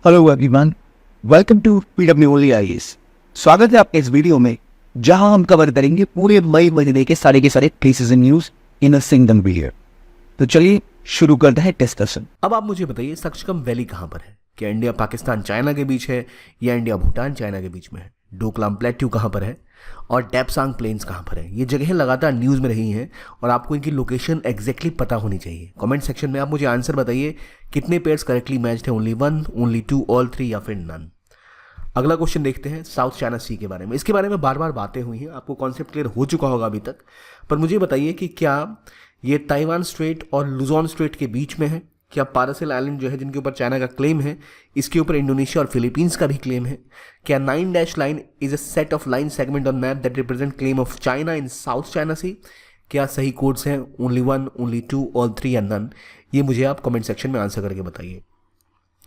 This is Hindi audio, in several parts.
हेलो एवरीवन, वेलकम टू PWOली आईएएस। स्वागत है आपके इस वीडियो में जहां हम कवर करेंगे पूरे मई महीने के सारे cases and news in a single video. तो चलिए शुरू करते हैं डिस्कशन। अब आप मुझे बताइए, सक्सकम वैली कहाँ पर है? क्या इंडिया पाकिस्तान चाइना के बीच है या इंडिया भूटान चाइना के बीच में है? डोकलाम प्लेट्यू कहाँ पर है और डेप्सांग प्लेन्स कहाँ पर है? ये जगहें लगातार न्यूज़ में रही हैं और आपको इनकी लोकेशन एग्जैक्टली पता होनी चाहिए। कमेंट सेक्शन में आप मुझे आंसर बताइए, कितने पेयर्स करेक्टली मैच्ड है? Only one, only two, all three या फिर नन? अगला क्वेश्चन देखते हैं साउथ चाइना सी के बारे में। इसके बारे में बार बार बातें हुई हैं, आपको कॉन्सेप्ट क्लियर हो चुका होगा अभी तक, पर मुझे बताइए कि क्या ये ताइवान स्ट्रेट और लुजोन स्ट्रेट के बीच में है? क्या पारासेल आइलैंड जो है जिनके ऊपर चाइना का क्लेम है, इसके ऊपर इंडोनेशिया और फिलीपींस का भी क्लेम है? क्या 9 dash line is a set of line segment on map that represent claim of China in South China Sea? क्या सही कोड्स हैं only one, only two, all three या नन? ये मुझे आप कमेंट सेक्शन में आंसर करके बताइए।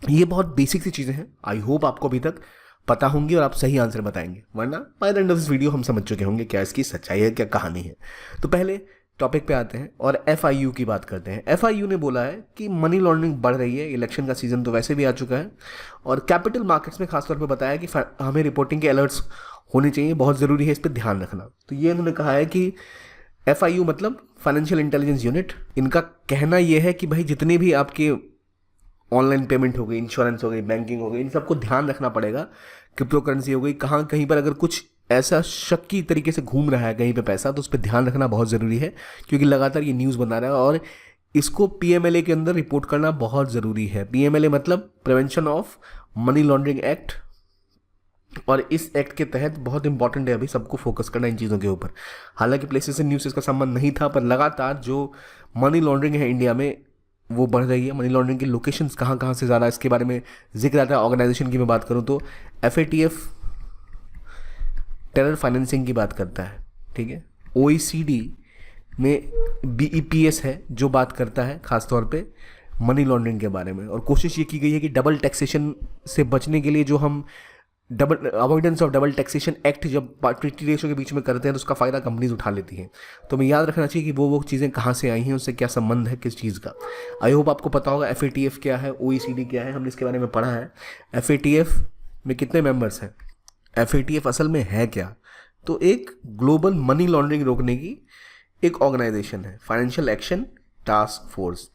ये बहुत बेसिक सी चीज़ें हैं, आई होप आपको अभी तक पता होंगी और आप सही आंसर बताएंगे, वरना by the end of this video हम समझ चुके होंगे क्या इसकी सच्चाई है, क्या कहानी है। तो पहले टॉपिक पे आते हैं और FIU की बात करते हैं। FIU ने बोला है कि मनी लॉन्ड्रिंग बढ़ रही है, इलेक्शन का सीजन तो वैसे भी आ चुका है, और कैपिटल मार्केट्स में खासतौर पे बताया कि हमें रिपोर्टिंग के अलर्ट्स होने चाहिए, बहुत ज़रूरी है इस पर ध्यान रखना। तो ये उन्होंने कहा है कि FIU मतलब फाइनेंशियल इंटेलिजेंस यूनिट, इनका कहना यह है कि भाई जितने भी आपके ऑनलाइन पेमेंट हो गई, इंश्योरेंस हो गई, बैंकिंग हो गई, इन सबको ध्यान रखना पड़ेगा। क्रिप्टो करेंसी हो गई, कहीं पर अगर कुछ ऐसा शक्की तरीके से घूम रहा है कहीं पे पैसा, तो उस पर ध्यान रखना बहुत ज़रूरी है, क्योंकि लगातार ये न्यूज़ बना रहा है और इसको PMLA के अंदर रिपोर्ट करना बहुत ज़रूरी है। PMLA मतलब prevention of money laundering act, और इस एक्ट के तहत बहुत इंपॉर्टेंट है अभी सबको फोकस करना इन चीज़ों के ऊपर। हालांकि प्लेसेस एंड न्यूज़ से इसका संबंध नहीं था, पर लगातार जो मनी लॉन्ड्रिंग है इंडिया में वो बढ़ रही है। मनी लॉन्ड्रिंग की लोकेशंस कहाँ कहाँ से ज़्यादा, इसके बारे में जिक्र आता है। ऑर्गेनाइजेशन की मैं बात करूँ तो FATF टेरर फाइनेंसिंग की बात करता है, ठीक है। OECD में BEPS है जो बात करता है खासतौर पे मनी लॉन्ड्रिंग के बारे में, और कोशिश ये की गई है कि डबल टैक्सेशन से बचने के लिए जो हम double avoidance of double taxation act जब ट्रिटी रेशो के बीच में करते हैं तो उसका फ़ायदा कंपनीज उठा लेती हैं। तो हमें याद रखना चाहिए कि वो चीज़ें कहाँ से आई हैं, उससे क्या संबंध है, किस चीज़ का। आई होप आपको पता होगा FATF क्या है, OECD क्या है, हमने इसके बारे में पढ़ा है। FATF में कितने मेंबर्स हैं? FATF असल में है क्या? तो एक ग्लोबल मनी लॉन्ड्रिंग रोकने की एक ऑर्गेनाइजेशन है, फाइनेंशियल एक्शन टास्क फोर्स।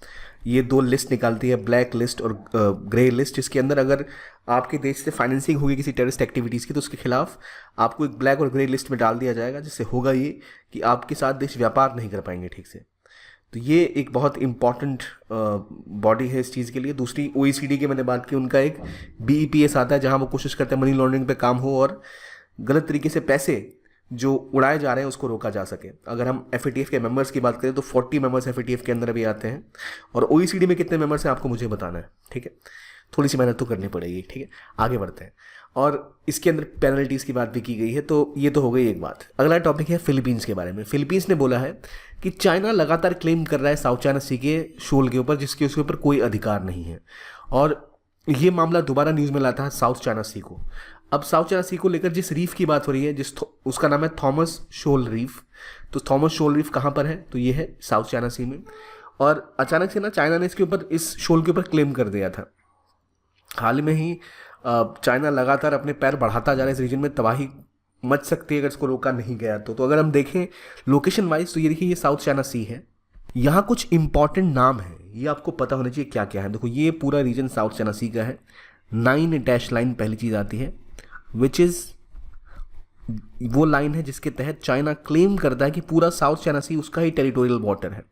ये 2 लिस्ट निकालती है, ब्लैक लिस्ट और ग्रे लिस्ट। इसके अंदर अगर आपके देश से फाइनेंसिंग होगी किसी टेररिस्ट एक्टिविटीज़ की, तो उसके खिलाफ आपको एक ब्लैक और ग्रे लिस्ट में डाल दिया जाएगा, जिससे होगा ये कि आपके साथ देश व्यापार नहीं कर पाएंगे ठीक से। तो ये एक बहुत इंपॉर्टेंट बॉडी है इस चीज़ के लिए। दूसरी OECD की मैंने बात की, उनका एक BEPS आता है जहाँ वो कोशिश करते हैं मनी लॉन्ड्रिंग पे काम हो और गलत तरीके से पैसे जो उड़ाए जा रहे हैं उसको रोका जा सके। अगर हम FATF के मेंबर्स की बात करें तो 40 मेंबर्स FATF के अंदर भी आते हैं, और OECD में कितने मेंबर्स हैं आपको मुझे बताना है, ठीक है। थोड़ी सी मेहनत तो करनी पड़ेगी, ठीक है। आगे बढ़ते हैं, और इसके अंदर पेनल्टीज़ की बात भी की गई है। तो ये तो हो गई एक बात। अगला टॉपिक है फिलीपींस के बारे में। फिलीपींस ने बोला है कि चाइना लगातार क्लेम कर रहा है साउथ चाइना सी के शोल के ऊपर, जिसके उसके ऊपर कोई अधिकार नहीं है, और ये मामला दोबारा न्यूज़ में लाता है साउथ चाइना सी को। अब साउथ चाइना सी को लेकर जिस रीफ की बात हो रही है, उसका नाम है थॉमस शोल रीफ। तो थॉमस शोल रीफ कहाँ पर है? तो ये है साउथ चाइना सी में, और अचानक से ना चाइना ने इसके ऊपर, इस शोल के ऊपर क्लेम कर दिया था। हाल में ही चाइना लगातार अपने पैर बढ़ाता जा रहा है इस रीजन में, तबाही मच सकती है अगर इसको रोका नहीं गया तो अगर हम देखें लोकेशन वाइज, तो ये देखिए ये साउथ चाइना सी है। यहाँ कुछ इंपॉर्टेंट नाम है, ये आपको पता होना चाहिए क्या क्या है। देखो ये पूरा रीजन साउथ चाइना सी का है। 9 डैश लाइन पहली चीज़ आती है, विच इज़ वो लाइन है जिसके तहत चाइना क्लेम करता है कि पूरा साउथ चाइना सी उसका ही टेरिटोरियल वाटर है।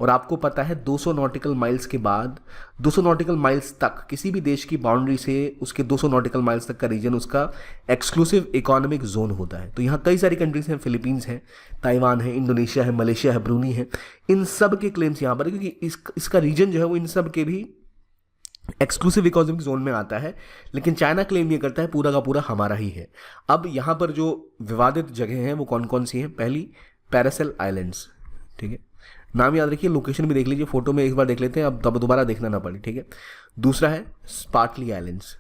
और आपको पता है 200 नॉटिकल माइल्स के बाद, 200 नॉटिकल माइल्स तक किसी भी देश की बाउंड्री से उसके 200 नॉटिकल माइल्स तक का रीजन उसका एक्सक्लूसिव इकोनॉमिक जोन होता है। तो यहाँ कई सारी कंट्रीज हैं, फिलीपींस है, ताइवान है, इंडोनेशिया है, मलेशिया है, ब्रूनी है। इन सब के क्लेम्स यहाँ पर, क्योंकि इसका रीजन जो है वो इन सब के भी एक्सक्लूसिव इकोनॉमिक जोन में आता है। लेकिन चाइना क्लेम ये करता है पूरा का पूरा हमारा ही है। अब यहाँ पर जो विवादित जगह हैं वो कौन कौन सी हैं? पहली पैरासेल आइलैंड्स, ठीक है, नाम याद रखिए, लोकेशन भी देख लीजिए, फोटो में एक बार देख लेते हैं, अब दोबारा देखना ना पड़े, ठीक है। दूसरा है स्पार्टली आइलैंड्स।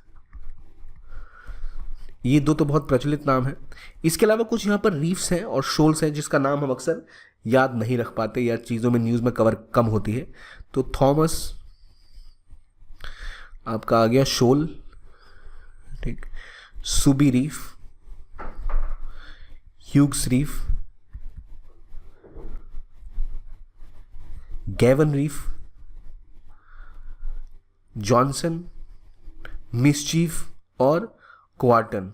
ये 2 तो बहुत प्रचलित नाम है। इसके अलावा कुछ यहाँ पर रीफ्स हैं और शोल्स हैं जिसका नाम हम अक्सर याद नहीं रख पाते या चीज़ों में न्यूज़ में कवर कम होती है। तो थॉमस आपका आ गया शोल, ठीक, Subi Reef, Hughes Reef, Gaven Reef, Johnson, Mischief और क्वार्टन।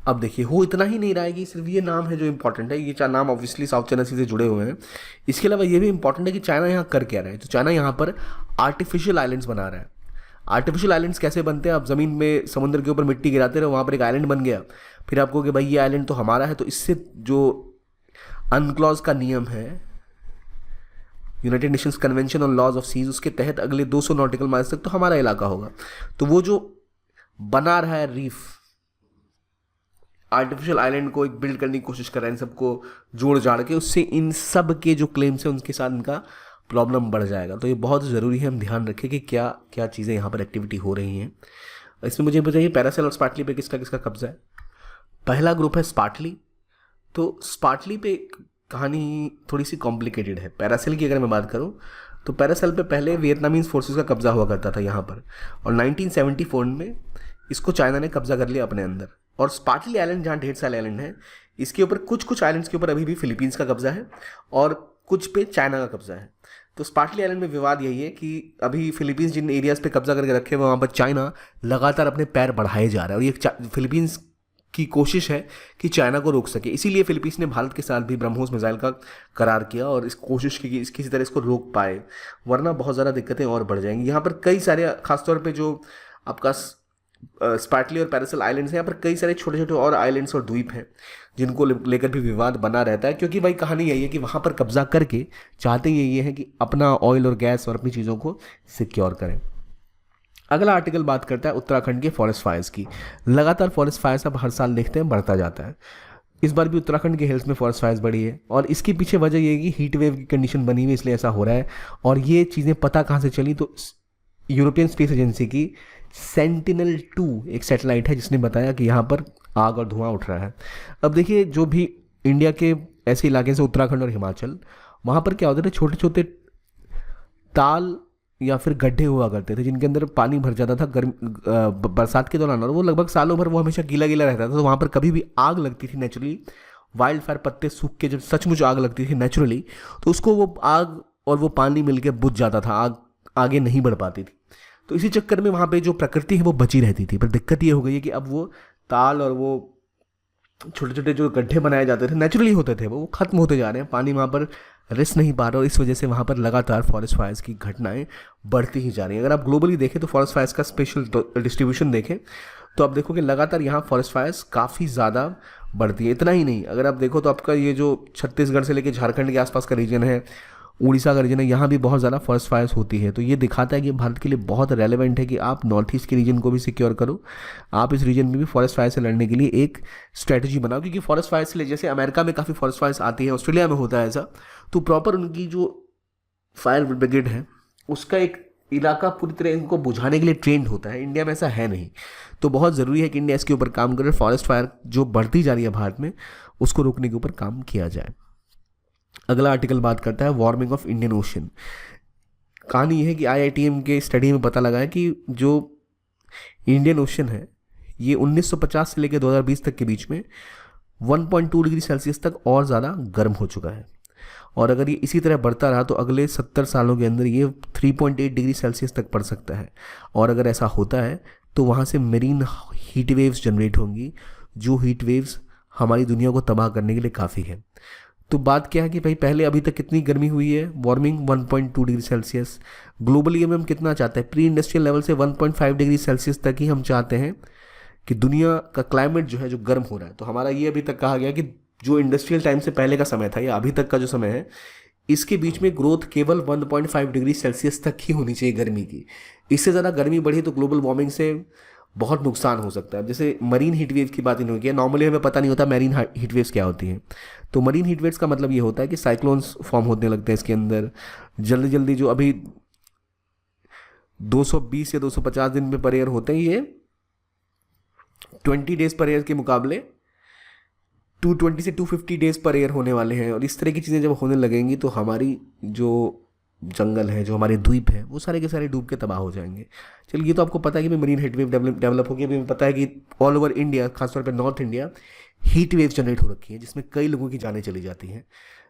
अब देखिए, हो इतना ही नहीं रहा है कि सिर्फ ये नाम है जो इंपॉर्टेंट है, ये चार नाम ऑब्वियसली साउथ चाइना सी से जुड़े हुए हैं। इसके अलावा ये भी इंपॉर्टेंट है कि चाइना यहाँ कर क्या रहा है। तो चाइना यहाँ पर आर्टिफिशियल आइलैंड्स बना रहा है। आर्टिफिशियल आइलैंड्स कैसे बनते हैं? आप ज़मीन में समुद्र के ऊपर मिट्टी गिराते रहो, वहाँ पर एक आइलैंड बन गया, फिर आपको कि भाई ये आइलैंड तो हमारा है, तो इससे जो अनक्लॉज का नियम है, United Nations convention on laws of seas, उसके तहत अगले 200 नॉटिकल माइल्स तक तो हमारा इलाका होगा। तो वो जो बना रहा है रीफ, आर्टिफिशियल आइलैंड को एक बिल्ड करने की कोशिश कर रहा है, इन सबको जोड़ जाड़ के, उससे इन सब के जो क्लेम्स हैं उनके साथ इनका प्रॉब्लम बढ़ जाएगा। तो ये बहुत ज़रूरी है हम ध्यान रखें कि क्या क्या चीज़ें यहाँ पर एक्टिविटी हो रही हैं। इसमें मुझे बताइए पैरासेल और स्पार्टली पे किसका किसका कब्जा है। पहला ग्रुप है स्पार्टली। तो स्पार्टली पे कहानी थोड़ी सी कॉम्प्लिकेटेड है। पैरासेल की अगर मैं बात करूँ तो पैरासेल पे पहले वियतनामीज फोर्सेस का कब्जा हुआ करता था यहाँ पर, और 1974 में इसको चाइना ने कब्जा कर लिया अपने अंदर। और स्पार्टली आइलैंड, जहाँ ढेर सारे आइलैंड हैं, इसके ऊपर कुछ आइलैंड्स के ऊपर अभी भी फिलीपींस का कब्जा है और कुछ पे चाइना का कब्जा है। तो स्पार्टली आइलैंड में विवाद यही है कि अभी फिलीपींस जिन एरियाज़ पे कब्जा करके रखे हुए, वहाँ पर चाइना लगातार अपने पैर बढ़ाए जा रहा है, और ये फिलीपींस की कोशिश है कि चाइना को रोक सके। इसीलिए फिलीपींस ने भारत के साथ भी ब्रह्मोस मिसाइल का करार किया और इस कोशिश की कि किसी तरह इसको रोक पाए, वरना बहुत ज़्यादा दिक्कतें और बढ़ जाएंगी। यहाँ पर कई सारे, खासतौर पे जो आपका स्पार्टली और पैरासेल आइलैंड्स हैं, यहाँ पर कई सारे छोटे छोटे और आइलैंड्स और द्वीप हैं जिनको लेकर भी विवाद बना रहता है, क्योंकि भाई कहानी यही है कि वहाँ पर कब्जा करके चाहते ये है कि अपना ऑयल और गैस और अपनी चीज़ों को सिक्योर करें। अगला आर्टिकल बात करता है उत्तराखंड के फॉरेस्ट फायर्स की। लगातार फॉरेस्ट फायर्स अब हर साल देखते हैं बढ़ता जाता है। इस बार भी उत्तराखंड के हिल्स में फॉरेस्ट फायर्स बढ़ी है, और इसके पीछे वजह ये है कि हीट वेव की कंडीशन बनी हुई, इसलिए ऐसा हो रहा है। और ये चीज़ें पता कहाँ से चली? तो यूरोपियन स्पेस एजेंसी की सेंटिनल-2 एक सैटेलाइट है जिसने बताया कि यहाँ पर आग और धुआं उठ रहा है। अब देखिए, जो भी इंडिया के ऐसे इलाके से उत्तराखंड और हिमाचल, वहाँ पर क्या होता था, छोटे छोटे ताल या फिर गड्ढे हुआ करते थे जिनके अंदर पानी भर जाता था बरसात के दौरान, और वो लगभग सालों भर वो हमेशा गीला गीला रहता था। तो वहाँ पर कभी भी आग लगती थी नेचुरली, वाइल्ड फायर पत्ते सूख के जब सचमुच आग लगती थी नेचुरली, तो उसको वो आग और वो पानी मिलके बुझ जाता था, आग आगे नहीं बढ़ पाती थी। तो इसी चक्कर में वहाँ पे जो प्रकृति है वो बची रहती थी। पर दिक्कत ये हो गई है कि अब वो ताल और वो छोटे छोटे जो गड्ढे बनाए जाते थे, नेचुरली होते थे, वो खत्म होते जा रहे हैं, पानी वहाँ पर रिस नहीं पा रहा, और इस वजह से वहाँ पर लगातार फॉरेस्ट फायर्स की घटनाएं बढ़ती ही जा रही हैं। अगर आप ग्लोबली देखें तो फॉरेस्ट फायर्स का स्पेशल डिस्ट्रीब्यूशन देखें तो आप देखो कि लगातार यहाँ फॉरेस्ट फायर्स काफ़ी ज़्यादा बढ़ती है। इतना ही नहीं, अगर आप देखो तो आपका ये जो छत्तीसगढ़ से लेकर झारखंड के आसपास का रीजन है, उड़ीसा का रीजन है, यहाँ भी बहुत ज़्यादा फॉरेस्ट फायर्स होती है। तो ये दिखाता है कि भारत के लिए बहुत रेलेवेंट है कि आप नॉर्थ ईस्ट के रीजन को भी सिक्योर करो, आप इस रीजन में भी फॉरेस्ट फायर से लड़ने के लिए एक स्ट्रैटेजी बनाओ। क्योंकि फॉरेस्ट फायर से, जैसे अमेरिका में काफ़ी फॉरेस्ट फायर्स आती है, ऑस्ट्रेलिया में होता है ऐसा, तो प्रॉपर उनकी जो फायर ब्रिगेड है उसका एक इलाका पूरी तरह इनको बुझाने के लिए ट्रेंड होता है। इंडिया में ऐसा है नहीं। तो बहुत ज़रूरी है कि इंडिया इसके ऊपर काम करे, फॉरेस्ट फायर जो बढ़ती जा रही है भारत में उसको रोकने के ऊपर काम किया जाए। अगला आर्टिकल बात करता है वार्मिंग ऑफ इंडियन ओशन। कहानी यह है कि IITM के स्टडी में पता लगा है कि जो इंडियन ओशन है ये 1950 से लेकर 2020 तक के बीच में 1.2 डिग्री सेल्सियस तक और ज़्यादा गर्म हो चुका है, और अगर ये इसी तरह बढ़ता रहा तो अगले 70 सालों के अंदर ये 3.8 डिग्री सेल्सियस तक बढ़ सकता है। और अगर ऐसा होता है तो वहाँ से मेरीन हीट वेव्स जनरेट होंगी, जो हीट वेव्स हमारी दुनिया को तबाह करने के लिए काफ़ी है। तो बात क्या है कि भाई पहले अभी तक कितनी गर्मी हुई है, वार्मिंग 1.2 डिग्री सेल्सियस। ग्लोबली हम कितना चाहते हैं, प्री इंडस्ट्रियल लेवल से 1.5 डिग्री सेल्सियस तक ही हम चाहते हैं कि दुनिया का क्लाइमेट जो है जो गर्म हो रहा है। तो हमारा ये अभी तक कहा गया कि जो इंडस्ट्रियल टाइम से पहले का समय था या अभी तक का जो समय है, इसके बीच में ग्रोथ केवल 1.5 डिग्री सेल्सियस तक ही होनी चाहिए गर्मी की। इससे ज़्यादा गर्मी बढ़ी तो ग्लोबल वार्मिंग से बहुत नुकसान हो सकता है। जैसे मरीन हीट वेव की बात इन्होंने की, नॉर्मली हमें पता नहीं होता मरीन हीट वेव्स क्या होती हैं। तो मरीन हीट वेव्स का मतलब ये होता है कि साइक्लोन्स फॉर्म होने लगते हैं इसके अंदर जल्दी जल्दी। जो अभी 220 या 250 दिन में पर ईयर होते हैं, ये 20 डेज पर ईयर के मुकाबले 220 से 250 डेज पर ईयर होने वाले हैं। और इस तरह की चीज़ें जब होने लगेंगी तो हमारी जो जंगल है, जो हमारे द्वीप हैं, वो सारे के सारे डूब के तबाह हो जाएंगे। चलिए, ये तो आपको पता है कि मरीन हीट वेव डेवलप हो गई। अभी पता है कि ऑल ओवर इंडिया, खासतौर पर north India, heat wave generate हो रखी है, जिसमें कई लोगों की जानें चली जाती हैं।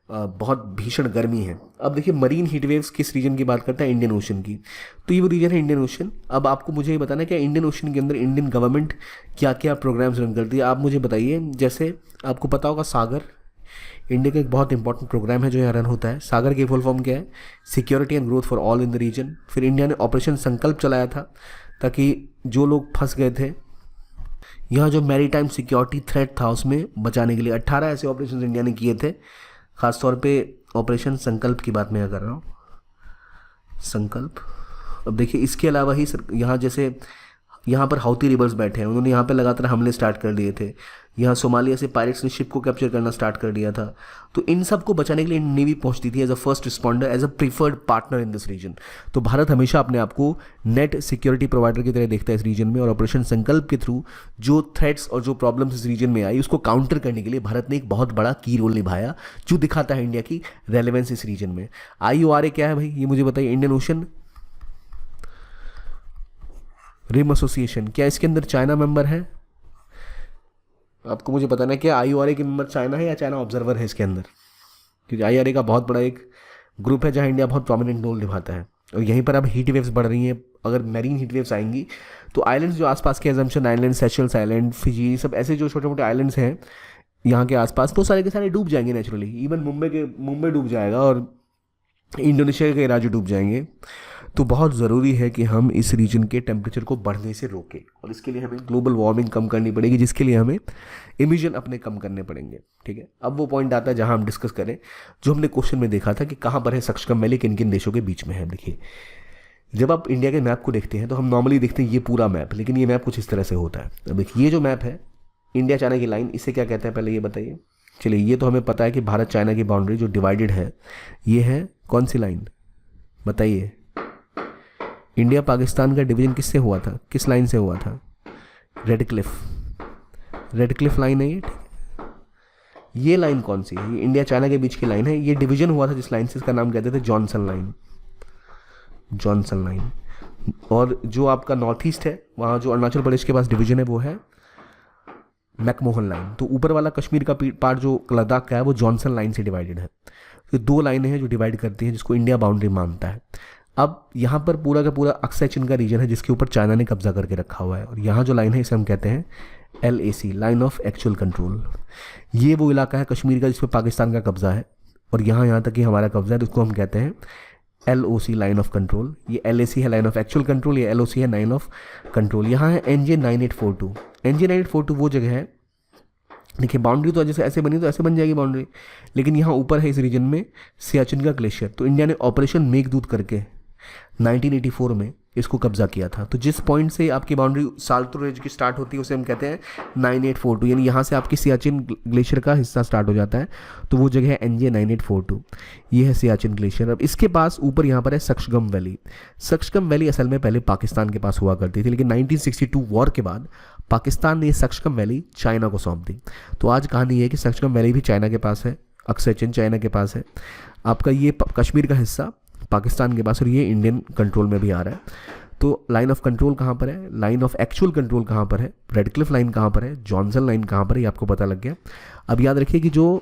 बहुत भीषण गर्मी है। अब देखिए, मरीन हीट वेव्स किस रीजन की बात करता है? इंडियन ओशन की। तो ये वो रीजन है इंडियन ओशन। अब आपको मुझे ये बताना है कि इंडियन ओशन के अंदर इंडियन गवर्नमेंट क्या क्या प्रोग्राम्स रन करती है। आप मुझे बताइए, जैसे आपको पता होगा सागर, इंडिया का एक बहुत इंपॉर्टेंट प्रोग्राम है जो यहाँ रन होता है। सागर की फुल फॉर्म क्या है? Security and growth for all in the region. फिर इंडिया ने ऑपरेशन संकल्प चलाया था, ताकि जो लोग फंस गए थे यहाँ, जो मैरीटाइम सिक्योरिटी थ्रेट था, उसमें बचाने के लिए 18 ऐसे ऑपरेशन इंडिया ने किए थे। खासतौर पे ऑपरेशन संकल्प की बात मैं कर रहा हूँ, संकल्प। अब देखिए, इसके अलावा ही यहाँ जैसे यहाँ पर हाउती रिबल्स बैठे हैं, उन्होंने यहाँ पे लगातार हमले स्टार्ट कर दिए थे। यहाँ सोमालिया से पायरेट्स ने शिप को कैप्चर करना स्टार्ट कर दिया था। तो इन सब को बचाने के लिए नेवी पहुंचती थी as a first responder, as a preferred partner in this region. तो भारत हमेशा अपने आप को नेट सिक्योरिटी प्रोवाइडर की तरह देखता है इस रीजन में, और ऑपरेशन संकल्प के थ्रू जो थ्रेट्स और जो प्रॉब्लम्स इस रीजन में आई, उसको काउंटर करने के लिए भारत ने एक बहुत बड़ा की रोल निभाया, जो दिखाता है इंडिया की रेलेवेंस इस रीजन में। IORA क्या है भाई, ये मुझे बताइए। इंडियन ओशन रिम एसोसिएशन, क्या इसके अंदर चाइना मेंबर है? आपको मुझे बताना है कि IORA के मेंबर चाइना है या चाइना ऑब्जर्वर है इसके अंदर, क्योंकि IORA का बहुत बड़ा एक ग्रुप है जहां इंडिया बहुत प्रोमिनेंट रोल निभाता है। और यहीं पर अब हीट वेव्स बढ़ रही हैं। अगर मैरीन हीट वेव्स आएंगी तो आइलैंड्स जो आसपास के, assumption island, Seychelles island, Fiji, सब ऐसे जो छोटे मोटे आइलैंड्स हैं यहाँ के आसपास, तो सारे के सारे डूब जाएंगे नेचुरली। इवन मुंबई डूब जाएगा और इंडोनेशिया के राज्य डूब जाएंगे। तो बहुत ज़रूरी है कि हम इस रीजन के टेम्परेचर को बढ़ने से रोकें, और इसके लिए हमें ग्लोबल वार्मिंग कम करनी पड़ेगी, जिसके लिए हमें इमिशन अपने कम करने पड़ेंगे। ठीक है, अब वो पॉइंट आता है जहां हम डिस्कस करें, जो हमने क्वेश्चन में देखा था कि कहाँ पर है सक्सकम वैली, किन किन देशों के बीच में है। देखिए, जब आप इंडिया के मैप को देखते हैं तो हम नॉर्मली देखते हैं ये पूरा मैप, लेकिन ये मैप कुछ इस तरह से होता है। अब देखिए, ये जो मैप है इंडिया चाइना की लाइन, इसे क्या कहते हैं पहले ये बताइए। चलिए, ये तो हमें पता है कि भारत चाइना की बाउंड्री जो डिवाइडेड है, ये है कौन सी लाइन बताइए। इंडिया पाकिस्तान का डिवीजन किससे हुआ था, किस लाइन से हुआ था? रेड क्लिफ लाइन है ये। ये लाइन कौन सी है? ये इंडिया चाइना के बीच की लाइन है। ये डिवीजन हुआ था जिस लाइन से, इसका नाम कहते थे जॉनसन लाइन। और जो आपका नॉर्थ ईस्ट है, वहाँ जो अरुणाचल प्रदेश के पास डिवीजन है, वो है मैकमोहन लाइन। तो ऊपर वाला कश्मीर का पार्ट जो लद्दाख का है, वो जॉनसन लाइन से डिवाइडेड है। तो 2 लाइनें हैं जो डिवाइड करती हैं, जिसको इंडिया बाउंड्री मानता है। अब यहाँ पर पूरा का पूरा अक्सै चीन का रीजन है, जिसके ऊपर चाइना ने कब्जा करके रखा हुआ है। और यहाँ जो लाइन है, इसे हम कहते हैं LAC, line of actual control. ये वो इलाका है कश्मीर का जिस पर पाकिस्तान का कब्जा है, और यहाँ तक कि हमारा कब्जा है, तो उसको हम कहते हैं LOC, लाइन ऑफ कंट्रोल। ये LAC है लाइन ऑफ एक्चुअल कंट्रोल, ये LOC है लाइन ऑफ कंट्रोल। यहाँ है NJ 9842। NJ 9842 वो जगह है, देखिए बाउंड्री तो जैसे ऐसे बनी तो ऐसे बन जाएगी बाउंड्री, लेकिन यहाँ ऊपर है इस रीजन में सियाचिन का ग्लेशियर। तो इंडिया ने ऑपरेशन मेघदूत करके 1984 में इसको कब्जा किया था। तो जिस पॉइंट से आपकी बाउंड्री साल्तो रेंज की स्टार्ट होती है, उसे हम कहते हैं 9842, यानी यहाँ से आपकी सियाचिन ग्लेशियर का हिस्सा स्टार्ट हो जाता है। तो वो जगह है NJ 9842, ये है सियाचिन ग्लेशियर। अब इसके पास ऊपर यहाँ पर है सक्सगम वैली। सक्सगम वैली असल में पहले पाकिस्तान के पास हुआ करती थी, लेकिन 1962 वॉर के बाद पाकिस्तान ने ये सक्सगम वैली चाइना को सौंप दी। तो आज कहानी ये है कि सक्सगम वैली भी चाइना के पास है, अक्सै चीन चाइना के पास है, आपका ये कश्मीर का हिस्सा पाकिस्तान के पास, और ये इंडियन कंट्रोल में भी आ रहा है। तो लाइन ऑफ कंट्रोल कहाँ पर है, लाइन ऑफ एक्चुअल कंट्रोल कहाँ पर है, रेड क्लिफ लाइन कहाँ पर है, जॉनसन लाइन कहाँ पर है, ये आपको पता लग गया। अब याद रखिए कि जो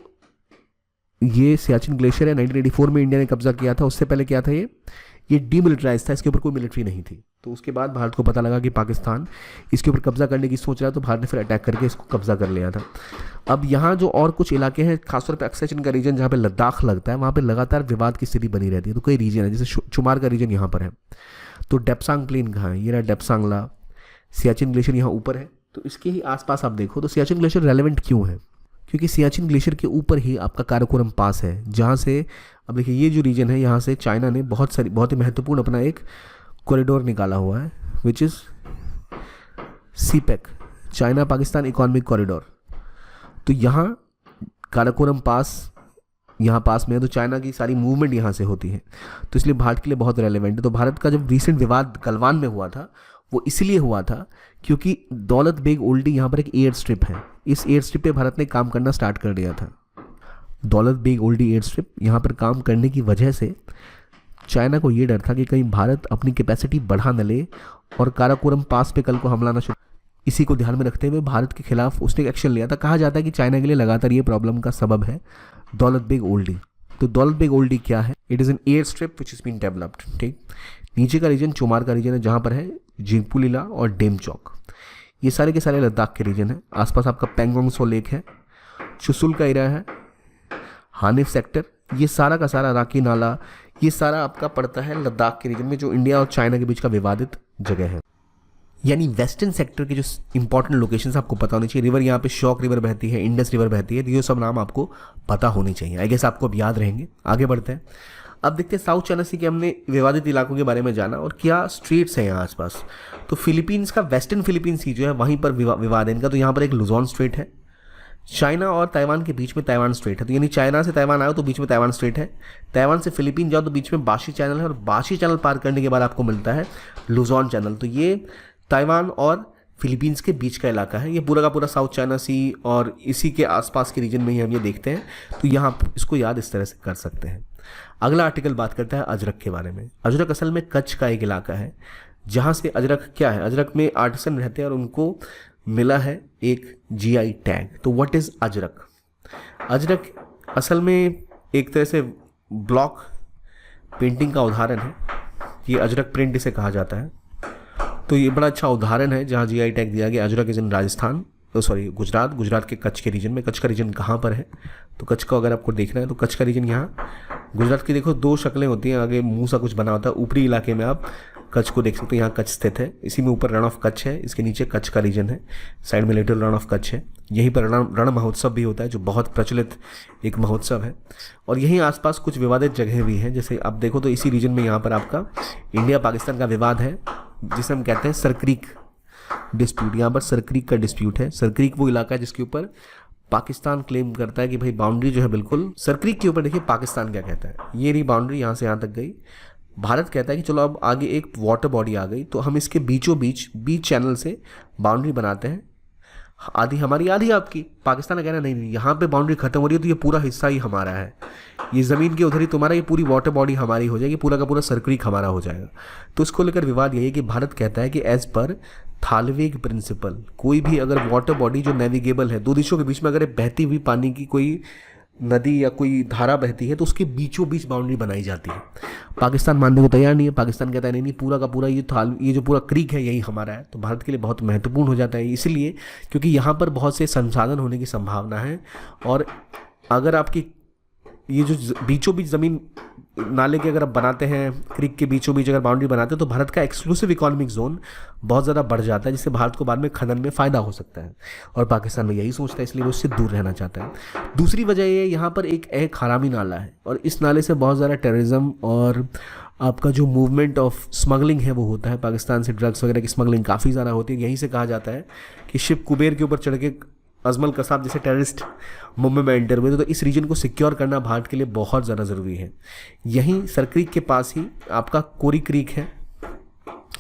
ये सियाचिन ग्लेशियर है 1984 में इंडिया ने कब्जा किया था, उससे पहले क्या था, ये डीमिलिटराइज था, इसके ऊपर कोई मिलिट्री नहीं थी। तो उसके बाद भारत को पता लगा कि पाकिस्तान इसके ऊपर कब्जा करने की सोच रहा है, तो भारत ने फिर अटैक करके इसको कब्जा कर लिया था। अब यहाँ जो और कुछ इलाके हैं, खासतौर पर अक्सै चीन का रीजन जहाँ पे लद्दाख लगता है, वहाँ पे लगातार विवाद की स्थिति बनी रहती है। तो कई रीजन है, जैसे चुमार का रीजन यहाँ पर है। तो डेप्सांग प्लेन कहाँ है, ये रहा डेप्सांगला। सियाचिन ग्लेशियर यहाँ ऊपर है, तो इसके ही आसपास आप देखो तो सियाचिन ग्लेशियर रेलेवेंट क्यों है, क्योंकि सियाचिन ग्लेशियर के ऊपर ही आपका काराकोरम पास है, जहाँ से अब देखिए ये जो रीजन है, यहाँ से चाइना ने बहुत ही महत्वपूर्ण अपना एक कॉरिडोर निकाला हुआ है, which is CPEC, China Pakistan economic corridor. तो यहाँ काराकोरम पास यहाँ पास में है, तो चाइना की सारी मूवमेंट यहाँ से होती है, तो इसलिए भारत के लिए बहुत रेलेवेंट है। तो भारत का जब रिसेंट विवाद गलवान में हुआ था, वो इसलिए हुआ था क्योंकि दौलत बेग ओल्डी यहाँ पर एक एयर स्ट्रिप है, इस एयर स्ट्रिप पे भारत ने काम करना स्टार्ट कर दिया था। दौलत बेग ओल्डी एयर स्ट्रिप यहाँ पर काम करने की वजह से चाइना को ये डर था कि कहीं भारत अपनी कैपेसिटी बढ़ा न ले और काराकोरम पास पे कल को हमला न शुरू। इसी को ध्यान में रखते हुए भारत के खिलाफ उसने एक्शन लिया था। कहा जाता है कि चाइना के लिए लगातार ये प्रॉब्लम का सबब है दौलत बेग ओल्डी। तो दौलत बेग ओल्डी क्या है? It is an air strip which is been developed. ठीक, नीचे का रीजन चोमार का रीजन है जहाँ पर है जिंगपुलीला और डेमचौक, ये सारे के सारे लद्दाख के रीजन है। आसपास आपका पैंगोंग सो लेक है, चुसुल का एरिया है, हानिफ सेक्टर, ये सारा का सारा राकी नाला, ये सारा आपका पड़ता है लद्दाख के रीजन में, जो इंडिया और चाइना के बीच का विवादित जगह है। यानी वेस्टर्न सेक्टर के जो इंपॉर्टेंट लोकेशंस आपको पता होनी चाहिए। रिवर यहाँ पे शौक रिवर बहती है, इंडस रिवर बहती है, तो ये सब नाम आपको पता होने चाहिए। आई गेस आपको अब याद रहेंगे। आगे बढ़ते हैं, अब देखते हैं साउथ चाइना सी के हमने विवादित इलाकों के बारे में जाना और क्या स्ट्रेट्स हैं यहाँ आसपास। तो फिलीपींस का वेस्टर्न फिलीपीन सी जो है वहीं पर विवाद है इनका। तो यहाँ पर एक लुजोन स्ट्रेट है, चाइना और ताइवान के बीच में ताइवान स्ट्रेट है। तो यानी चाइना से ताइवान आओ तो बीच में ताइवान स्ट्रेट है, ताइवान से फिलीपीन जाओ तो बीच में बाशी चैनल है, और बाशी चैनल पार करने के बाद आपको मिलता है लुजोन चैनल। तो ये ताइवान और फिलीपींस के बीच का इलाका है। ये पूरा का पूरा साउथ चाइना सी और इसी के आसपास के रीजन में ही हम ये देखते हैं। तो यहाँ इसको याद इस तरह से कर सकते हैं। अगला आर्टिकल बात करता है अजरक के बारे में। अजरक असल में कच्छ का एक इलाका है जहाँ से अजरक क्या है, अजरक में आर्टिसन रहते हैं और उनको मिला है एक जीआई टैग। तो व्हाट इज़ अजरक? अजरक असल में एक तरह से ब्लॉक पेंटिंग का उदाहरण है। ये अजरक प्रिंट इसे कहा जाता है। तो ये बड़ा अच्छा उदाहरण है जहाँ जीआई टैग दिया गया। अजरक इज़ इन राजस्थान, गुजरात, गुजरात के कच्छ के रीजन में। कच्छ का रीजन कहाँ पर है? तो कच्छ को अगर आपको देखना है तो कच्छ का रीजन यहाँ गुजरात की देखो दो शक्लें होती हैं, आगे मुंह सा कुछ बना होता है। ऊपरी इलाके में आप कच्छ को देख सकते हो, यहाँ कच्छ स्थित है। इसी में ऊपर रण ऑफ कच्छ है, इसके नीचे कच्छ का रीजन है, साइड में लिटिल रण ऑफ कच्छ है। यहीं पर रण महोत्सव भी होता है जो बहुत प्रचलित एक महोत्सव है। और यहीं आसपास कुछ विवादित जगह भी हैं। जैसे आप देखो तो इसी रीजन में यहाँ पर आपका इंडिया पाकिस्तान का विवाद है जिसे हम कहते हैं सरक्रीक डिस्प्यूट। यहाँ पर सरक्रीक का डिस्प्यूट है। सरक्रीक वो इलाका है जिसके ऊपर पाकिस्तान क्लेम करता है कि भाई बाउंड्री जो है बिल्कुल सरक्रीक के ऊपर। देखिए पाकिस्तान क्या कहता है, ये रही बाउंड्री, यहाँ से यहाँ तक गई। भारत कहता है कि चलो अब आगे एक वाटर बॉडी आ गई तो हम इसके बीचों बीच चैनल से बाउंड्री बनाते हैं, आधी हमारी आधी आपकी। पाकिस्तान का कहना नहीं, यहाँ पे बाउंड्री खत्म हो रही है तो ये पूरा हिस्सा ही हमारा है, ये ज़मीन की उधरी तुम्हारा, ये पूरी वाटर बॉडी हमारी हो जाएगी, पूरा का पूरा सरक्रीक हमारा हो जाएगा। तो इसको लेकर विवाद यही है कि भारत कहता है कि एज पर थालवेग प्रिंसिपल कोई भी अगर वाटर बॉडी जो नेविगेबल है, दो देशों के बीच में अगर बहती हुई पानी की कोई नदी या कोई धारा बहती है तो उसके बीचों बीच बाउंड्री बनाई जाती है। पाकिस्तान मानने को तैयार नहीं है। पाकिस्तान कहता है नहीं पूरा का पूरा ये जो पूरा क्रीक है यही हमारा है। तो भारत के लिए बहुत महत्वपूर्ण हो जाता है, इसलिए क्योंकि यहाँ पर बहुत से संसाधन होने की संभावना है। और अगर आपकी ये जो बीचों बीच ज़मीन नाले के अगर आप बनाते हैं, क्रीक के बीचों बीच अगर बाउंड्री बनाते हैं तो भारत का एक्सक्लूसिव इकोनॉमिक जोन बहुत ज़्यादा बढ़ जाता है, जिससे भारत को बाद में खनन में फ़ायदा हो सकता है। और पाकिस्तान में यही सोचता है, इसलिए वो उससे दूर रहना चाहता है। दूसरी वजह ये यहाँ पर एक हरामी नाला है और इस नाले से बहुत ज़्यादा टेररिज्म और आपका जो मूवमेंट ऑफ स्मगलिंग है वो होता है। पाकिस्तान से ड्रग्स वगैरह की स्मगलिंग काफ़ी ज़्यादा होती है। यहीं से कहा जाता है कि शिप कुबेर के ऊपर चढ़ के अजमल कसाब जैसे टेररिस्ट मुंबई में एंटर हुए। तो इस रीजन को सिक्योर करना भारत के लिए बहुत ज़्यादा ज़रूरी है। यहीं सरक्रीक के पास ही आपका कोरी क्रीक है,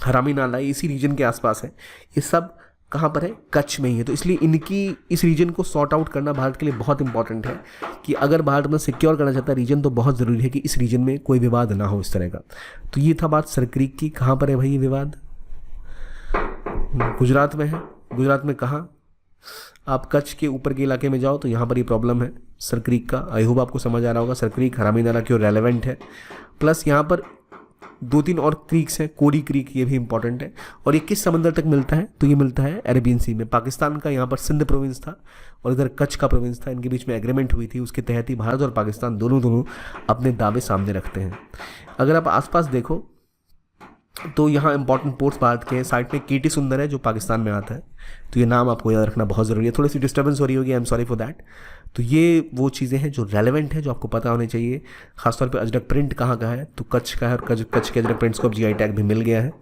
हरामी नाला इसी रीजन के आसपास है। ये सब कहाँ पर है? कच्छ में ही है। तो इसलिए इनकी इस रीजन को सॉर्ट आउट करना भारत के लिए बहुत इंपॉर्टेंट है कि अगर भारत में सिक्योर करना चाहता है रीजन तो बहुत ज़रूरी है कि इस रीजन में कोई विवाद ना हो इस तरह का। तो ये था बात सरक्रीक की। कहाँ पर है भाई ये विवाद? गुजरात में है। गुजरात में कहाँ? आप कच्छ के ऊपर के इलाके में जाओ तो यहाँ पर ये प्रॉब्लम है सरक्रीक का। आई होप आपको समझ आ रहा होगा सरक्रीक हरामी नाला क्यों रेलेवेंट है। प्लस यहाँ पर 2-3 और क्रीक्स हैं, कोरी क्रीक ये भी इंपॉर्टेंट है। और ये किस समंदर तक मिलता है? तो ये मिलता है अरेबियन सी में। पाकिस्तान का यहाँ पर सिंध प्रोविंस था और इधर कच्छ का प्रोविंस था, इनके बीच में एग्रीमेंट हुई थी, उसके तहत ही भारत और पाकिस्तान दोनों अपने दावे सामने रखते हैं। अगर आप आसपास देखो तो यहाँ इंपॉर्टेंट पोर्ट्स भारत के हैं। साइड में केटी सुंदर है जो पाकिस्तान में आता है, तो ये नाम आपको याद रखना बहुत ज़रूरी है। थोड़ी सी डिस्टर्बेंस हो रही होगी, I am sorry for that. तो ये वो चीज़ें हैं जो रेलेवेंट है, जो आपको पता होनी चाहिए। खासतौर पे अजरक प्रिंट कहाँ का है? तो कच्छ का है और कच्छ के अजरक प्रिंट्स को अब जीआई टैग भी मिल गया है।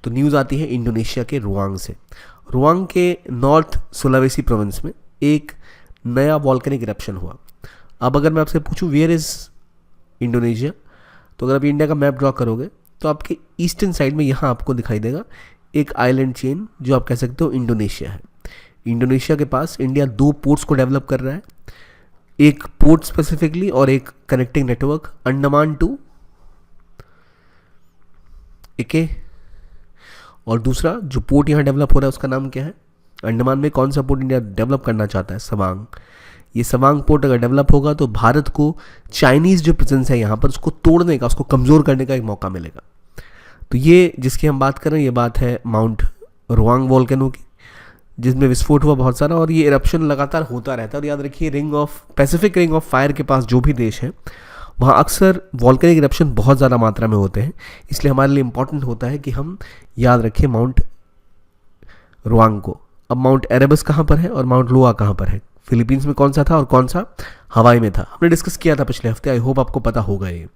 तो न्यूज़ आती है इंडोनेशिया के रुआंग से। रुआंग के नॉर्थ सुलावेसी प्रोविंस में एक नया वॉल्केनिक इरप्शन हुआ। अब अगर मैं आपसे पूछूं वेयर इज़ इंडोनेशिया, तो अगर आप इंडिया का मैप ड्रॉ करोगे तो आपके ईस्टर्न साइड में यहाँ आपको दिखाई देगा एक आइलैंड चेन जो आप कह सकते हो इंडोनेशिया है। इंडोनेशिया के पास इंडिया 2 पोर्ट्स को डेवलप कर रहा है, एक पोर्ट स्पेसिफिकली और एक connecting network Andaman to okay. और दूसरा जो पोर्ट यहाँ डेवलप हो रहा है उसका नाम क्या है? अंडमान में कौन सा पोर्ट इंडिया डेवलप करना चाहता है? सवांग। ये सवांग पोर्ट अगर डेवलप होगा तो भारत को चाइनीज़ जो प्रेजेंस है यहाँ पर उसको तोड़ने का, उसको कमज़ोर करने का एक मौका मिलेगा। तो ये जिसकी हम बात कर रहे हैं ये बात है माउंट रुआंग वॉल्केनो की, जिसमें विस्फोट हुआ बहुत सारा और ये इरप्शन लगातार होता रहता है। और याद रखिए पैसिफिक रिंग ऑफ फायर के पास जो भी देश है वहाँ अक्सर वॉल्केनिक इरप्शन बहुत ज़्यादा मात्रा में होते हैं, इसलिए हमारे लिए इम्पॉर्टेंट होता है कि हम याद रखें माउंट रुआंग को। अब माउंट एरेबस कहाँ पर है और माउंट लोआ कहाँ पर है? फिलीपींस में कौन सा था और कौन सा हवाई में था? हमने डिस्कस किया था पिछले हफ्ते, आई होप आपको पता होगा। ये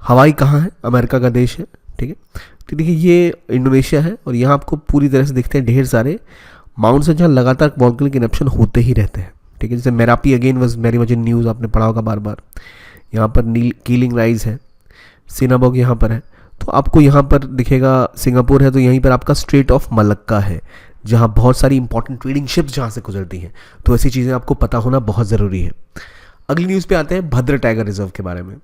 हवाई कहाँ है? अमेरिका का देश है, ठीक है। तो देखिए ये इंडोनेशिया है और यहाँ आपको पूरी तरह से दिखते हैं ढेर सारे माउंट्स हैं जहाँ लगातार वॉल्केनिक इरप्शन होते ही रहते हैं, ठीक है। जैसे Merapi again was very much in news, आपने पढ़ा होगा बार बार। यहाँ पर कीलिंग राइज है, सिनाबॉग यहाँ पर है। तो आपको यहाँ पर दिखेगा सिंगापुर है, तो यहीं पर आपका स्ट्रेट ऑफ मलक्का है जहाँ बहुत सारी इंपॉर्टेंट ट्रेडिंग शिप्स जहाँ से गुजरती हैं। तो ऐसी चीज़ें आपको पता होना बहुत ज़रूरी है। अगली न्यूज़ पे आते हैं भद्र टाइगर रिजर्व के बारे में।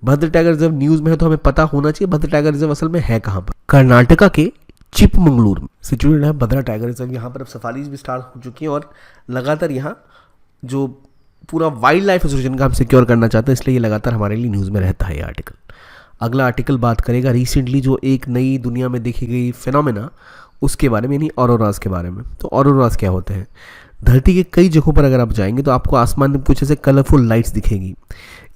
भद्र टाइगर रिजर्व न्यूज़ में है तो हमें पता होना चाहिए भद्र टाइगर रिजर्व असल में है कहाँ पर। कर्नाटका के चिकमंगलूर में सिचुएटेड है भद्रा टाइगर रिजर्व। यहाँ पर अब सफारीज भी स्टार्ट हो चुकी हैं और लगातार यहाँ जो पूरा वाइल्ड लाइफ एसोसिएशन का हम सिक्योर करना चाहते हैं, इसलिए ये लगातार हमारे लिए न्यूज़ में रहता है ये आर्टिकल। अगला आर्टिकल बात करेगा रिसेंटली जो एक नई दुनिया में देखी गई फिनोमेना उसके बारे में, यानी ऑरोरास के बारे में। तो ऑरोरास क्या होते हैं? धरती के कई जगहों पर अगर आप जाएंगे तो आपको आसमान में कुछ ऐसे कलरफुल लाइट्स दिखेंगी।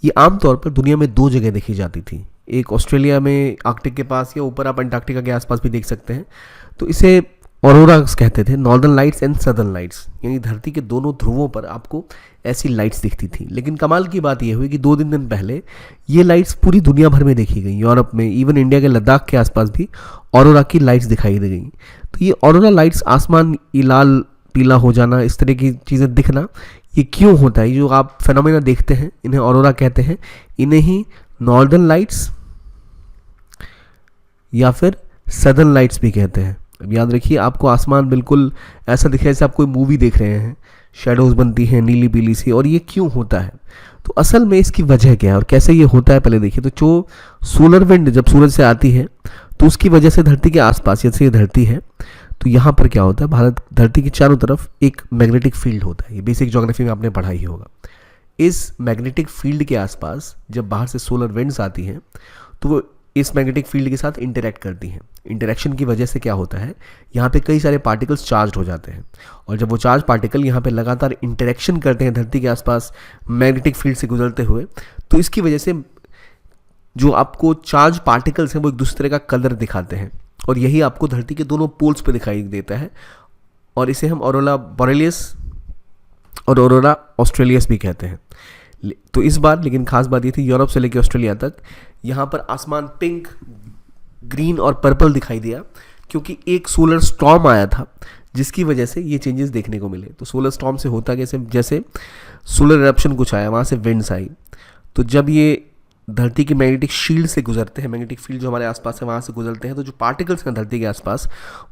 ये आमतौर पर दुनिया में 2 जगह देखी जाती थी, एक ऑस्ट्रेलिया में आर्कटिक के पास, या ऊपर आप अंटार्कटिका के आसपास भी देख सकते हैं। तो इसे ऑरोरास कहते थे, northern lights and southern lights, यानी धरती के दोनों ध्रुवों पर आपको ऐसी लाइट्स दिखती थी। लेकिन कमाल की बात यह हुई कि 2 दिन पहले ये लाइट्स पूरी दुनिया भर में देखी गई, यूरोप में, इवन इंडिया के लद्दाख के आसपास भी ऑरोरा की लाइट्स दिखाई दे गई। तो ये ऑरोरा लाइट्स, आसमान ये लाल पीला हो जाना, इस तरह की चीज़ें दिखना, ये क्यों होता है? जो आप फेनोमेना देखते हैं इन्हें ऑरोरा कहते हैं। इन्हें ही नॉर्दर्न लाइट्स या फिर सदर्न लाइट्स भी कहते हैं। अब याद रखिए आपको आसमान बिल्कुल ऐसा दिखे जैसे आप कोई मूवी देख रहे हैं, शेडोज बनती हैं नीली पीली सी। और ये क्यों होता है? तो असल में इसकी वजह क्या है और कैसे ये होता है पहले देखिए। तो जो सोलर विंड जब सूरज से आती है तो उसकी वजह से धरती के आसपास, जैसे ये धरती है तो यहाँ पर क्या होता है, भारत धरती के चारों तरफ एक मैग्नेटिक फील्ड होता है। ये बेसिक ज्योग्राफी में आपने पढ़ा ही होगा। इस मैग्नेटिक फील्ड के आसपास जब बाहर से सोलर विंड्स आती हैं तो वो इस मैग्नेटिक फील्ड के साथ इंटरेक्ट करती हैं। इंटरेक्शन की वजह से क्या होता है, यहाँ पे कई सारे पार्टिकल्स चार्ज हो जाते हैं और जब वो चार्ज पार्टिकल यहाँ पे लगातार इंटरेक्शन करते हैं धरती के आसपास मैग्नेटिक फील्ड से गुजरते हुए, तो इसकी वजह से जो आपको चार्ज पार्टिकल्स हैं वो एक दूसरे का कलर दिखाते हैं और यही आपको धरती के दोनों पोल्स पे दिखाई देता है। और इसे हम ऑरोरा बोरेलियस और ऑरोरा ऑस्ट्रेलियस भी कहते हैं। तो इस बार लेकिन खास बात ये थी, यूरोप से लेकर ऑस्ट्रेलिया तक यहाँ पर आसमान पिंक, ग्रीन और पर्पल दिखाई दिया क्योंकि एक सोलर स्टॉर्म आया था जिसकी वजह से ये चेंजेस देखने को मिले। तो सोलर स्टॉर्म से होता कैसे, जैसे सोलर इरप्शन कुछ आया, वहाँ से विंड्स आई, तो जब ये धरती की मैग्नेटिक शील्ड से गुजरते हैं, मैग्नेटिक फील्ड जो हमारे आसपास है वहाँ से गुजरते हैं, तो जो पार्टिकल्स हैं धरती के आसपास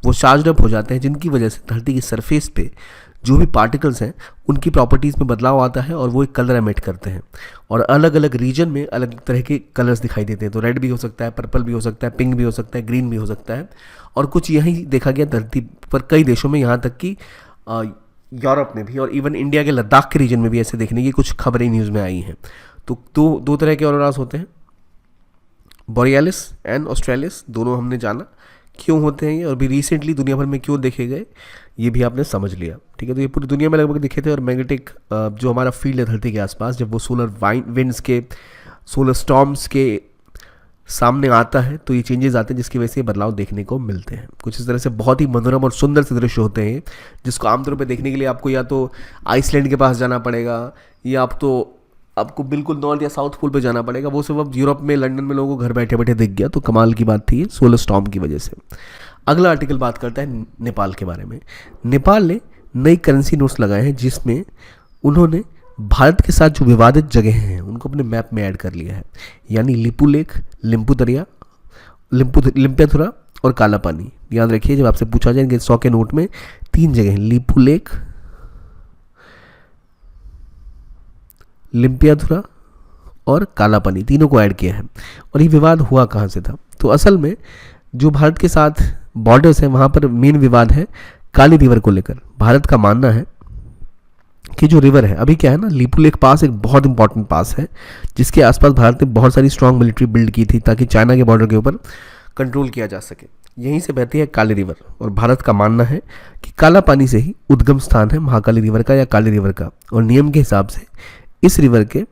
वो चार्ज अप हो जाते हैं, जिनकी वजह से धरती की सरफेस पे जो भी पार्टिकल्स हैं उनकी प्रॉपर्टीज़ में बदलाव आता है और वो एक कलर एमिट करते हैं और अलग अलग रीजन में अलग तरह के कलर्स दिखाई देते हैं। तो रेड भी हो सकता है, पर्पल भी हो सकता है, पिंक भी हो सकता है, ग्रीन भी हो सकता है। और कुछ यही देखा गया धरती पर कई देशों में, यहाँ तक कि यूरोप में भी और इवन इंडिया के लद्दाख के रीजन में भी ऐसे देखने की कुछ खबरें न्यूज़ में आई हैं। तो दो तरह के ऑरोरास होते हैं, बोरियालिस एंड ऑस्ट्रेलियस, दोनों हमने जाना क्यों होते हैं ये और भी रिसेंटली दुनिया भर में क्यों देखे गए ये भी आपने समझ लिया, ठीक है। तो ये पूरी दुनिया में लगभग दिखे थे और मैग्नेटिक जो हमारा फील्ड है धरती के आसपास, जब वो सोलर विंड्स के, सोलर स्टॉर्म्स के सामने आता है तो ये चेंजेस आते हैं जिसकी वजह से ये बदलाव देखने को मिलते हैं। कुछ इस तरह से बहुत ही मनोरम और सुंदर से दृश्य होते हैं जिसको आमतौर पर देखने के लिए आपको या तो आइसलैंड के पास जाना पड़ेगा या आपको बिल्कुल नॉर्थ या साउथ पोल पे जाना पड़ेगा। वो सिर्फ अब यूरोप में, लंदन में लोगों को घर बैठे बैठे दिख गया। तो कमाल की बात थी सोलर स्टॉर्म की वजह से। अगला आर्टिकल बात करता है नेपाल के बारे में। नेपाल ने नई करेंसी नोट्स लगाए हैं जिसमें उन्होंने भारत के साथ जो विवादित जगह हैं उनको अपने मैप में ऐड कर लिया है, यानी लिपू लेक, लिम्पियाथुरा और काला पानी। याद रखिए जब आपसे पूछा जाए 100 के नोट में 3 जगह, लिपू लेक, लिम्पियाथुरा और काला पानी, तीनों को ऐड किया है। और ये विवाद हुआ कहाँ से था, तो असल में जो भारत के साथ बॉर्डर्स हैं वहाँ पर मेन विवाद है काली रिवर को लेकर। भारत का मानना है कि जो रिवर है, अभी क्या है ना, लीपू लेक पास एक बहुत इंपॉर्टेंट पास है जिसके आसपास भारत ने बहुत सारी स्ट्रांग मिलिट्री बिल्ड की थी ताकि चाइना के बॉर्डर के ऊपर कंट्रोल किया जा सके। यहीं से बहती है काली रिवर और भारत का मानना है कि काला पानी से ही उद्गम स्थान है महाकाली रिवर का या काली रिवर का। और नियम के हिसाब से इस रिवर के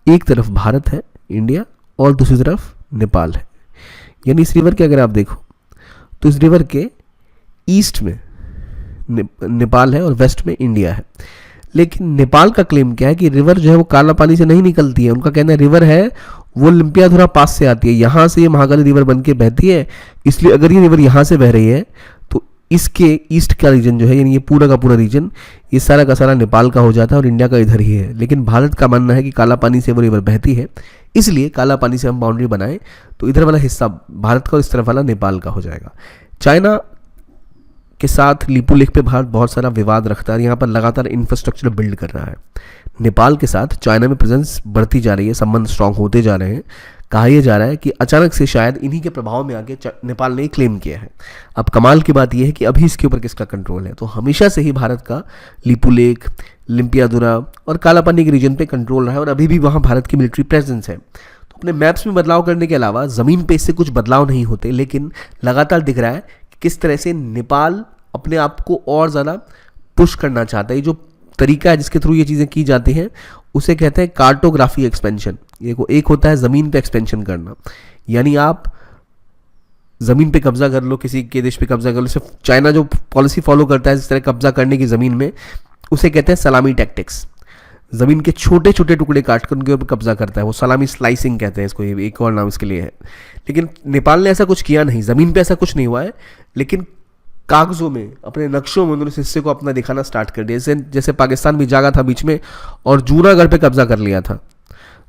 एक तरफ भारत है, इंडिया, और दूसरी तरफ नेपाल है। यानी इस रिवर के अगर आप देखो तो इस रिवर के ईस्ट में नेपाल है और वेस्ट में इंडिया है। लेकिन नेपाल का क्लेम क्या है कि रिवर जो है वो काला पानी से नहीं निकलती है। उनका कहना है रिवर है वो लिम्पियाधुरा पास से आती है, यहाँ से ये महाकाली रिवर बन के बहती है। इसलिए अगर ये रिवर यहाँ से बह रही है तो इसके ईस्ट का रीजन जो है, यानी ये पूरा का पूरा रीजन, ये सारा का सारा नेपाल का हो जाता है और इंडिया का इधर ही है। लेकिन भारत का मानना है कि काला पानी से वो रिवर बहती है, इसलिए काला पानी से हम बाउंड्री बनाएं तो इधर वाला हिस्सा भारत का और इस तरफ वाला नेपाल का हो जाएगा। चाइना के साथ लीपू लेक पे भारत बहुत सारा विवाद रखता है, यहाँ पर लगातार इंफ्रास्ट्रक्चर बिल्ड कर रहा है। नेपाल के साथ चाइना में प्रेजेंस बढ़ती जा रही है, संबंध स्ट्रांग होते जा रहे हैं। कहा यह जा रहा है कि अचानक से शायद इन्हीं के प्रभाव में आके नेपाल ने क्लेम किया है। अब कमाल की बात यह है कि अभी इसके ऊपर किसका कंट्रोल है। तो हमेशा से ही भारत का लीपू लेक, लिम्पियाधुरा और काला पानी के रीजन पे कंट्रोल रहा है और अभी भी वहाँ भारत की मिलिट्री प्रेजेंस है। तो अपने मैप्स में बदलाव करने के अलावा ज़मीन पे इससे कुछ बदलाव नहीं होते, लेकिन लगातार दिख रहा है कि किस तरह से नेपाल अपने आप को और ज़्यादा पुश करना चाहता है। जो तरीका है जिसके थ्रू ये चीज़ें की जाती हैं उसे कहते हैं कार्टोग्राफी एक्सपेंशन। एक होता है ज़मीन पे एक्सपेंशन करना, यानी आप ज़मीन पे कब्जा कर लो, किसी के देश पे कब्जा कर लो। सिर्फ चाइना जो पॉलिसी फॉलो करता है इस तरह कब्जा करने की ज़मीन में, उसे कहते हैं सलामी टैक्टिक्स। ज़मीन के छोटे छोटे टुकड़े काट कर उनके ऊपर कब्जा करता है, वो सलामी स्लाइसिंग कहते हैं इसको, एक और नाम इसके लिए है। लेकिन नेपाल ने ऐसा कुछ किया नहीं, ज़मीन पे ऐसा कुछ नहीं हुआ है, लेकिन कागज़ों में, अपने नक्शों में उन्होंने इस हिस्से को अपना दिखाना स्टार्ट कर दिया। जैसे पाकिस्तान भी जागा था बीच में और जूनागढ़ पे कब्जा कर लिया था।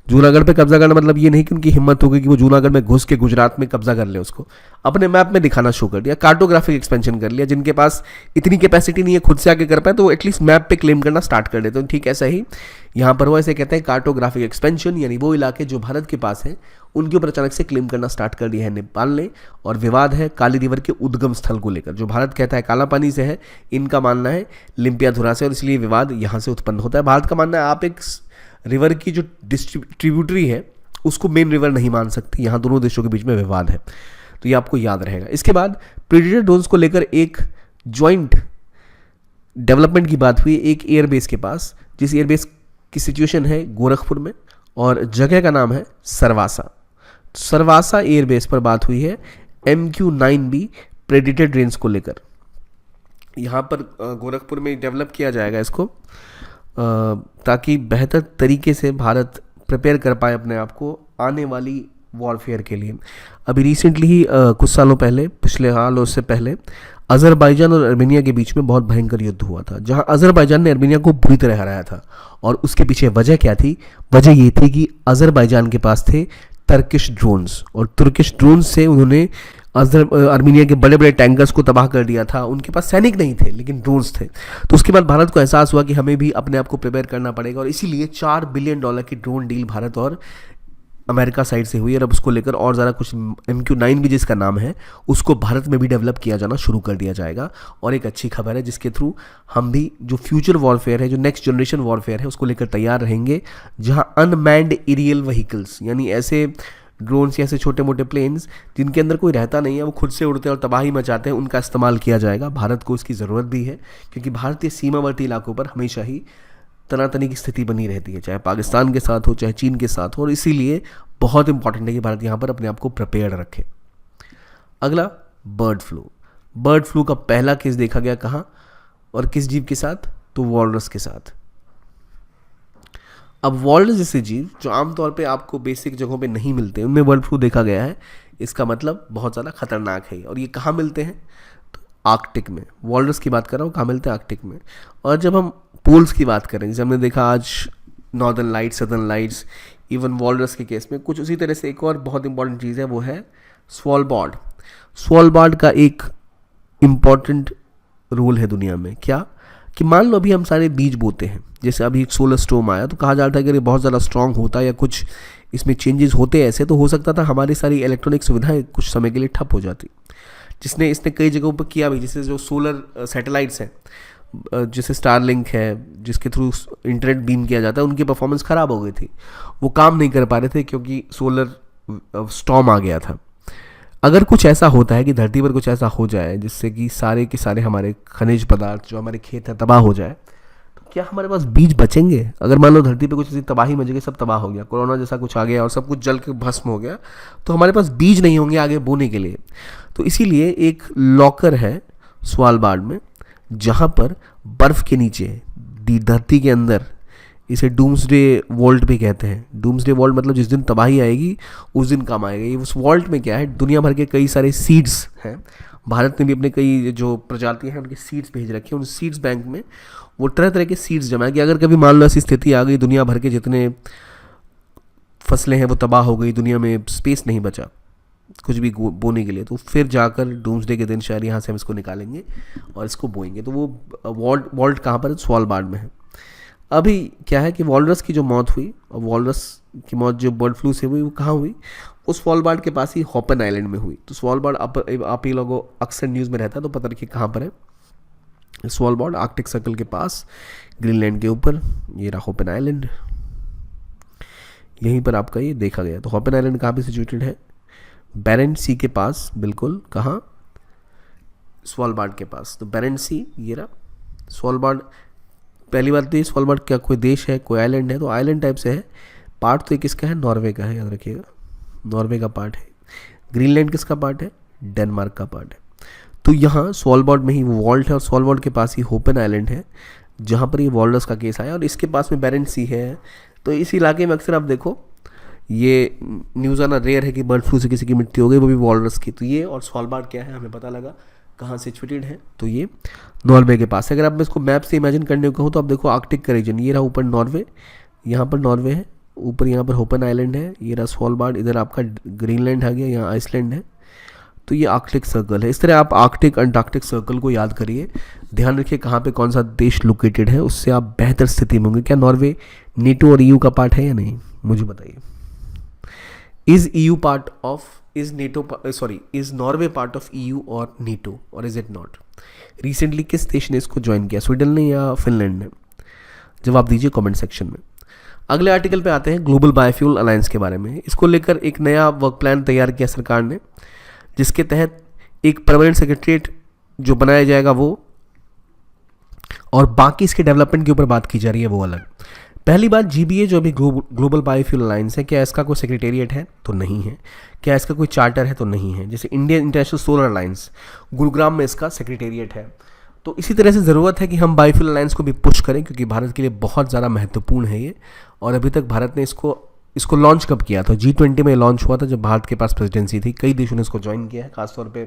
जूनागढ़ पे कब्जा करना मतलब ये नहीं कि उनकी हिम्मत हो गई कि वो जूनागढ़ में घुस के गुजरात में कब्जा कर ले, उसको अपने मैप में दिखाना शुरू कर दिया, कार्टोग्राफिक एक्सपेंशन कर लिया। जिनके पास इतनी कैपेसिटी नहीं है खुद से आके कर पाए तो वो एटलीस्ट मैप पे क्लेम करना स्टार्ट कर देते हैं। ठीक ऐसा ही यहाँ पर वो ऐसे कहते हैं कार्टोग्राफिक एक्सपेंशन, यानी वो इलाके जो भारत के पास हैं उनके ऊपर अचानक से क्लेम करना स्टार्ट कर दिया है नेपाल ने। और विवाद है काली रिवर के उद्गम स्थल को लेकर। जो भारत कहता है काला पानी से है, इनका मानना है लिम्पियाधुरा से, और इसलिए विवाद यहाँ से उत्पन्न होता है। भारत का मानना है आप एक रिवर की जो ट्रिब्यूटरी है उसको मेन रिवर नहीं मान सकती। यहाँ दोनों देशों के बीच में विवाद है, तो ये आपको याद रहेगा। इसके बाद प्रेडेटर ड्रोन्स को लेकर एक जॉइंट डेवलपमेंट की बात हुई एक एयरबेस के पास, जिस एयरबेस की सिचुएशन है गोरखपुर में और जगह का नाम है सरवासा। सरवासा एयरबेस पर बात हुई है MQ-9B प्रेडेटर ड्रोन्स को लेकर। यहाँ पर गोरखपुर में डेवलप किया जाएगा इसको ताकि बेहतर तरीके से भारत प्रिपेयर कर पाए अपने आप को आने वाली वॉरफेयर के लिए। अभी रिसेंटली ही कुछ सालों पहले, पिछले हाल और उससे पहले, अज़रबैजान और अर्मेनिया के बीच में बहुत भयंकर युद्ध हुआ था, जहां अज़रबैजान ने अर्मेनिया को बुरी तरह हराया था। और उसके पीछे वजह क्या थी? वजह ये थी कि अज़रबैजान के पास थे टर्किश ड्रोन्स, और तुर्किश ड्रोन्स से उन्होंने अर्मीनिया के बड़े बड़े टैंकर्स को तबाह कर दिया था। उनके पास सैनिक नहीं थे लेकिन ड्रोन्स थे। तो उसके बाद भारत को एहसास हुआ कि हमें भी अपने आप को प्रिपेयर करना पड़ेगा, और इसीलिए $4 बिलियन की ड्रोन डील भारत और अमेरिका साइड से हुई। और अब उसको लेकर और ज़्यादा कुछ MQ-9 भी जिसका नाम है उसको भारत में भी डेवलप किया जाना शुरू कर दिया जाएगा। और एक अच्छी खबर है जिसके थ्रू हम भी जो फ्यूचर वॉरफेयर है, जो नेक्स्ट जनरेशन वॉरफेयर है, उसको लेकर तैयार रहेंगे, जहाँ अनमैन्ड एरियल व्हीकल्स, यानी ऐसे ड्रोन्स या ऐसे छोटे मोटे प्लेन्स जिनके अंदर कोई रहता नहीं है, वो खुद से उड़ते हैं और तबाही मचाते हैं, उनका इस्तेमाल किया जाएगा। भारत को इसकी ज़रूरत भी है क्योंकि भारतीय सीमावर्ती इलाकों पर हमेशा ही तनातनी की स्थिति बनी रहती है, चाहे पाकिस्तान के साथ हो चाहे चीन के साथ हो, और इसीलिए बहुत इंपॉर्टेंट है कि भारत यहाँ पर अपने आप को प्रिपेयर्ड रखे। अगला बर्ड फ्लू। बर्ड फ्लू का पहला केस देखा गया कहाँ और किस जीव के साथ? तो वॉलरस के साथ। अब वॉलरस जैसे जीव जो आमतौर पे आपको बेसिक जगहों पे नहीं मिलते, उनमें बर्ड फ्लू देखा गया है। इसका मतलब बहुत ज़्यादा खतरनाक है। और ये कहाँ मिलते हैं? तो आर्कटिक में। वॉलरस की बात कर रहा हूँ, कहाँ मिलते हैं? आर्कटिक में। और जब हम पोल्स की बात करें, जैसे हमने देखा आज northern lights, southern lights, even walrus के केस में कुछ उसी तरह से एक और बहुत इंपॉर्टेंट चीज़ है, वो है स्वॉलबॉर्ड। स्वॉलबॉर्ड का एक इम्पॉर्टेंट रोल है दुनिया में। क्या कि मान लो अभी हम सारे बीज बोते हैं, जैसे अभी एक सोलर स्टॉर्म आया तो कहा जाता है कि अगर ये बहुत ज़्यादा स्ट्रांग होता या कुछ इसमें चेंजेस होते ऐसे तो हो सकता था हमारी सारी इलेक्ट्रॉनिक सुविधाएं कुछ समय के लिए ठप हो जाती। इसने कई जगहों पर किया भी, जैसे जो सोलर सैटेलाइट्स हैं, जैसे स्टारलिंक है जिसके थ्रू इंटरनेट बीम किया जाता है, उनकी परफॉर्मेंस ख़राब हो गई थी, वो काम नहीं कर पा रहे थे क्योंकि सोलर स्टॉर्म आ गया था। अगर कुछ ऐसा होता है कि धरती पर कुछ ऐसा हो जाए जिससे कि सारे के सारे हमारे खनिज पदार्थ जो हमारे खेत हैं तबाह हो जाए, तो क्या हमारे पास बीज बचेंगे? अगर मान लो धरती पे कुछ ऐसी तबाही मच गई, सब तबाह हो गया, कोरोना जैसा कुछ आ गया और सब कुछ जल के भस्म हो गया, तो हमारे पास बीज नहीं होंगे आगे बोने के लिए। तो इसीलिए एक लॉकर है स्वालबार्ड में, जहाँ पर बर्फ़ के नीचे धरती के अंदर, इसे डूम्सडे वॉल्ट भी कहते हैं। डूम्सडे वॉल्ट मतलब जिस दिन तबाही आएगी उस दिन काम आएगा। ये उस वॉल्ट में क्या है, दुनिया भर के कई सारे सीड्स हैं। भारत ने भी अपने कई जो प्रजातियां हैं उनके सीड्स भेज रखे हैं। उन सीड्स बैंक में वो तरह तरह के सीड्स जमा है कि अगर कभी मान लो ऐसी स्थिति आ गई, दुनिया भर के जितने फसलें हैं वो तबाह हो गई, दुनिया में स्पेस नहीं बचा कुछ भी बोने के लिए, तो फिर जाकर डूम्सडे के दिन शायद यहाँ से हम इसको निकालेंगे और इसको बोएंगे। तो वो वॉल्ट कहाँ पर है? स्वालबार्ड में है। अभी क्या है कि वॉलरस की जो मौत हुई, और वॉलरस की मौत जो बर्ड फ्लू से हुई, वो कहाँ हुई? उस स्वालबार्ड के पास ही हॉपन आइलैंड में हुई। तो स्वालबार्ड आप ही लोगों अक्सर न्यूज़ में रहता है तो पता रखिए कहाँ पर है। स्वालबार्ड आर्कटिक सर्कल के पास, ग्रीनलैंड के ऊपर, ये रहा हॉपन आइलैंड, यहीं पर आपका ये देखा गया। तो हॉपन आइलैंड कहाँ पे सिचुएटेड है? बैरेंट सी के पास, बिल्कुल कहाँ? स्वालबार्ड के पास। तो बैरेंट सी ये रहा स्वालबार्ड। पहली बात तो ये स्वालबार्ड क्या कोई देश है, कोई आइलैंड है? तो आइलैंड टाइप से है। पार्ट तो ये किसका है? नॉर्वे का है, याद रखिएगा, नॉर्वे का पार्ट है। ग्रीनलैंड किसका पार्ट है? डेनमार्क का पार्ट है। तो यहाँ स्वालबार्ड में ही वो वॉल्ट है और स्वालबार्ड के पास ही होपन आइलैंड है जहाँ पर ये वॉलरस का केस आया, और इसके पास में बैरेंट सी है। तो इस इलाके में अक्सर आप देखो ये न्यूज़ आना रेयर है कि बर्ड फ्लू से किसी की मृत्यु हो गई, वो भी वॉलरस की। तो ये और स्वालबार्ड क्या है हमें पता लगा कहाँ सिचुएटेड है, तो ये नॉर्वे के पास है। अगर आप इसको मैप से इमेजिन करने को कहूँ तो आप देखो आर्कटिक का रीजन, ये रहा ऊपर नॉर्वे, यहाँ पर नॉर्वे है, ऊपर यहाँ पर होपन आइलैंड है, ये रहा स्वालबार्ड, इधर आपका ग्रीनलैंड आ गया, यहाँ आइसलैंड है। तो ये आर्कटिक सर्कल है। इस तरह आप आर्कटिक अंटार्कटिक सर्कल को याद करिए, ध्यान रखिए कहाँ पे कौन सा देश लोकेटेड है, उससे आप बेहतर स्थिति में होंगे। क्या नॉर्वे नेटो और ईयू का पार्ट है या नहीं, मुझे बताइए। Is EU part of, is Norway part of EU और नेटो, और इज इट नॉट? रिसेंटली किस देश ने इसको ज्वाइन किया, स्वीडन ने या फिनलैंड ने? जवाब दीजिए कमेंट सेक्शन में। अगले आर्टिकल पे आते हैं, ग्लोबल बायोफ्यूल अलायंस के बारे में। इसको लेकर एक नया वर्क प्लान तैयार किया सरकार ने, जिसके तहत एक परमानेंट सेक्रेटरीट जो बनाया जाएगा वो, और बाकी इसके डेवलपमेंट के ऊपर बात की जा रही है वो अलग। पहली बात, जीबीए जो अभी ग्लोबल बायोफ्यूल अलायंस है, क्या इसका कोई सेक्रेटेरिएट है? तो नहीं है। क्या इसका कोई चार्टर है? तो नहीं है। जैसे Indian international solar alliance, Gurugram में इसका सेक्रेटेरिएट है। तो इसी तरह से ज़रूरत है कि हम बायोफ्यूल अलायंस को भी पुश करें, क्योंकि भारत के लिए बहुत ज़्यादा महत्वपूर्ण है ये। और अभी तक भारत ने इसको लॉन्च कब किया था? G20 में लॉन्च हुआ था जब भारत के पास प्रेसिडेंसी थी। कई देशों ने इसको ज्वाइन किया है, खासतौर पे